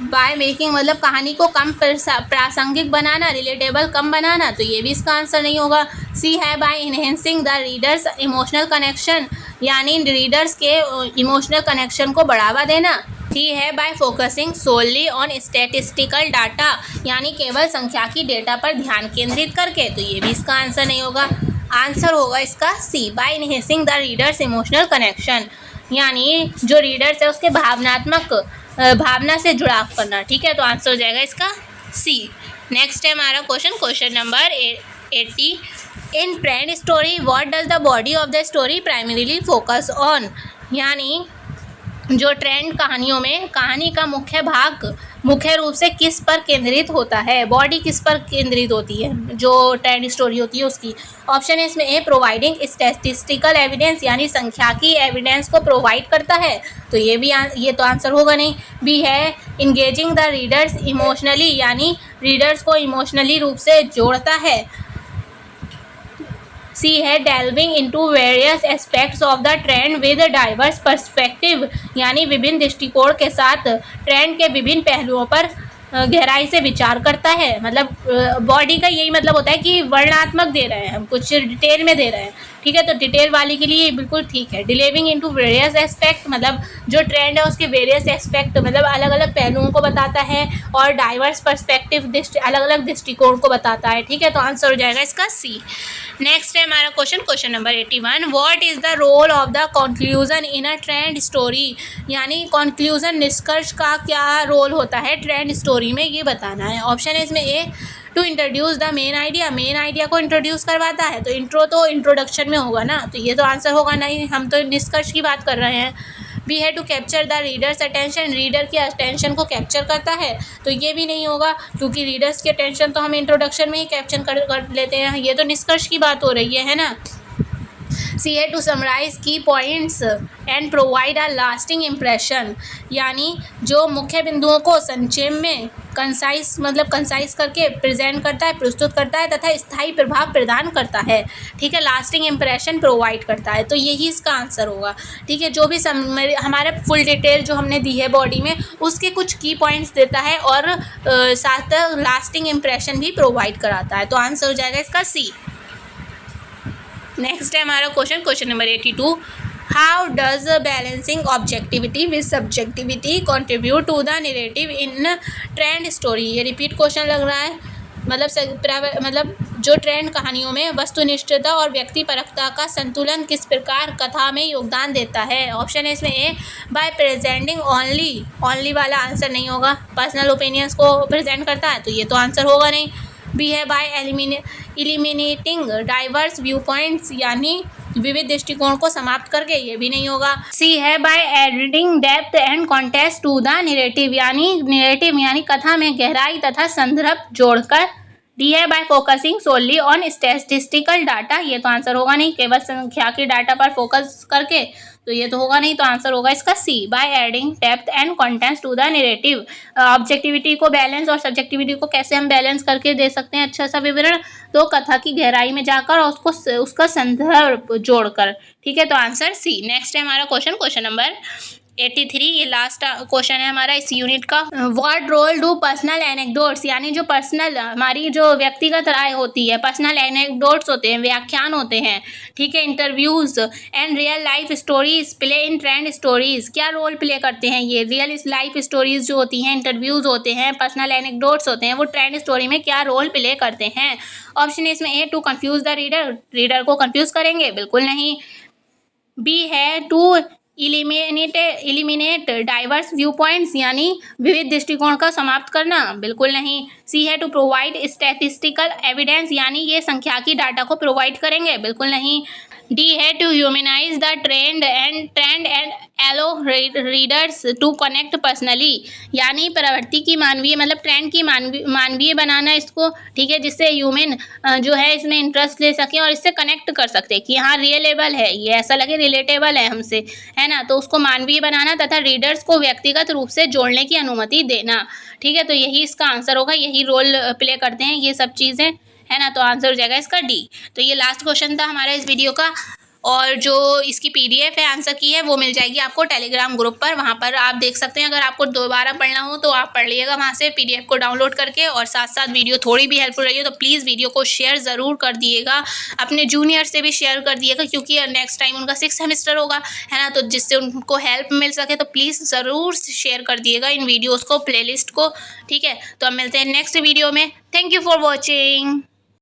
S1: by making मतलब कहानी को कम प्रासंगिक बनाना, रिलेटेबल कम बनाना, तो ये भी इसका आंसर नहीं होगा। सी है by enhancing the reader's emotional connection, यानी रीडर्स के इमोशनल कनेक्शन को बढ़ावा देना, सी है by focusing solely on statistical data, यानी केवल संख्याकी डेटा पर ध्यान केंद्रित करके, तो ये भी इसका आंसर नहीं होगा। आंसर होगा इसका C, by enhancing the reader's emotional connection, यानी जो रीडर्स है उसके भावना से जुड़ाव करना। ठीक है, तो आंसर हो जाएगा इसका सी। नेक्स्ट है हमारा question number 80। In trend story what does the body of the story primarily focus on, यानी जो ट्रेंड कहानियों में कहानी का मुख्य भाग मुख्य रूप से किस पर केंद्रित होता है, बॉडी किस पर केंद्रित होती है जो ट्रेंड स्टोरी होती है उसकी। ऑप्शन है इसमें ए प्रोवाइडिंग स्टैटिस्टिकल एविडेंस, यानी संख्याकी एविडेंस को प्रोवाइड करता है, तो ये तो आंसर होगा नहीं। बी है इंगेजिंग द रीडर्स इमोशनली, यानी रीडर्स को इमोशनली रूप से जोड़ता है। सी है delving into various aspects of the trend with diverse perspective, यानी विभिन्न दृष्टिकोण के साथ ट्रेंड के विभिन्न पहलुओं पर गहराई से विचार करता है। मतलब बॉडी का यही मतलब होता है कि वर्णनात्मक दे रहे हैं हम, कुछ डिटेल में दे रहे हैं। ठीक है, तो डिटेल वाली के लिए बिल्कुल ठीक है। डिलीविंग इनटू वेरियस एस्पेक्ट, मतलब जो ट्रेंड है उसके वेरियस एस्पेक्ट मतलब अलग अलग पहलुओं को बताता है, और डाइवर्स पर्सपेक्टिव अलग अलग दृष्टिकोण को बताता है। ठीक है, तो आंसर हो जाएगा इसका सी। नेक्स्ट है हमारा question number 81। What is the role of the conclusion in a trend story, यानी कंक्लूजन निष्कर्ष का क्या रोल होता है ट्रेंड स्टोरी में, ये बताना है। ऑप्शन है इसमें A to introduce the main idea को इंट्रोड्यूस करवाता है, तो इंट्रो तो इंट्रोडक्शन में होगा ना, तो ये तो आंसर होगा नहीं, हम तो निष्कर्ष की बात कर रहे हैं। बी है to capture the reader's attention, reader की अटेंशन को कैप्चर करता है, तो ये भी नहीं होगा क्योंकि रीडर्स की अटेंशन तो हम इंट्रोडक्शन में ही कैप्चर कर लेते हैं, ये तो निष्कर्ष की बात हो रही है ना। सी है to summarise key points and provide a lasting impression, यानी जो मुख्य बिंदुओं को संक्षेप में कंसाइज करके प्रेजेंट करता है, प्रस्तुत करता है तथा स्थायी प्रभाव प्रदान करता है। ठीक है, लास्टिंग इम्प्रेशन प्रोवाइड करता है, तो यही इसका आंसर होगा। ठीक है, जो भी हमारे फुल डिटेल जो हमने दी है बॉडी में उसके कुछ की पॉइंट्स देता है और साथ लास्टिंग इम्प्रेशन भी प्रोवाइड कराता है, तो आंसर हो जाएगा इसका सी। नेक्स्ट है हमारा question number 82। How does balancing objectivity with subjectivity contribute to the narrative in trend story, ये रिपीट क्वेश्चन लग रहा है। मतलब जो ट्रेंड कहानियों में वस्तुनिष्ठता और व्यक्तिपरकता का संतुलन किस प्रकार कथा में योगदान देता है। ऑप्शन है इसमें ए बाय प्रेजेंटिंग ओनली वाला आंसर नहीं होगा, पर्सनल ओपिनियंस को प्रेजेंट करता है, तो ये तो आंसर होगा नहीं। बी है bye eliminating diverse viewpoints, यानी विविध दृष्टिकोण को समाप्त करके, ये भी नहीं होगा। सी है by adding depth and context to the narrative, यानी कथा में गहराई तथा संदर्भ जोड़कर। डी है by focusing solely on statistical data, ये तो आंसर होगा नहीं, केवल संख्याकी डाटा पर फोकस करके, तो ये तो होगा नहीं, तो आंसर होगा इसका C, by adding depth and contents to the narrative. Objectivity को बैलेंस और सब्जेक्टिविटी को कैसे हम बैलेंस करके दे सकते हैं अच्छा सा विवरण, तो कथा की गहराई में जाकर और उसका संदर्भ जोड़कर। ठीक है, तो आंसर सी। नेक्स्ट है हमारा क्वेश्चन नंबर 83, ये लास्ट क्वेश्चन है हमारा इस यूनिट का। What role do personal anecdotes, यानी जो पर्सनल हमारी जो व्यक्तिगत राय होती है, पर्सनल एनेक्डोट्स होते हैं, व्याख्यान होते हैं, ठीक है, interviews and real life stories play in trend stories, क्या रोल प्ले करते हैं ये रियल लाइफ स्टोरीज जो होती हैं, इंटरव्यूज होते हैं, पर्सनल एनेक्डोट्स होते हैं, वो ट्रेंड स्टोरी में क्या रोल प्ले करते हैं। ऑप्शन है इसमें A to confuse the reader को कंफ्यूज करेंगे, बिल्कुल नहीं। बी है to eliminate diverse viewpoints, यानी विविध दृष्टिकोण का समाप्त करना, बिल्कुल नहीं। सी है टू प्रोवाइड स्टैटिस्टिकल एविडेंस, यानी ये संख्याकी डाटा को प्रोवाइड करेंगे, बिल्कुल नहीं। डी है to humanize the trend and allow readers to connect personally, यानी प्रवृत्ति की मानवीय मतलब ट्रेंड की मानवीय बनाना इसको, ठीक है, जिससे ह्यूमन जो है इसमें इंटरेस्ट ले सके और इससे कनेक्ट कर सकते कि हाँ रियलेबल है, ये ऐसा लगे रिलेटेबल है हमसे, है ना, तो उसको मानवीय बनाना तथा रीडर्स को व्यक्तिगत रूप से जोड़ने की अनुमति देना। ठीक है, तो यही इसका आंसर होगा, यही रोल प्ले करते हैं ये सब चीज़ें, है ना, तो आंसर हो जाएगा इसका डी। तो ये लास्ट क्वेश्चन था हमारा इस वीडियो का। और जो इसकी PDF है आंसर की है वो मिल जाएगी आपको टेलीग्राम ग्रुप पर। वहाँ पर आप देख सकते हैं, अगर आपको दोबारा पढ़ना हो तो आप पढ़ लीजिएगा वहाँ से PDF को डाउनलोड करके। और साथ साथ वीडियो थोड़ी भी हेल्पफुल रही है तो प्लीज़ वीडियो को शेयर ज़रूर कर दिएगा, अपने जूनियर से भी शेयर कर दिएगा, क्योंकि नेक्स्ट टाइम उनका 6th सेमेस्टर होगा, है ना, तो जिससे उनको हेल्प मिल सके। तो प्लीज़ ज़रूर शेयर कर दिएगा इन वीडियोज़ को, प्लेलिस्ट को, ठीक है। तो अब मिलते हैं नेक्स्ट वीडियो में। Thank you for watching.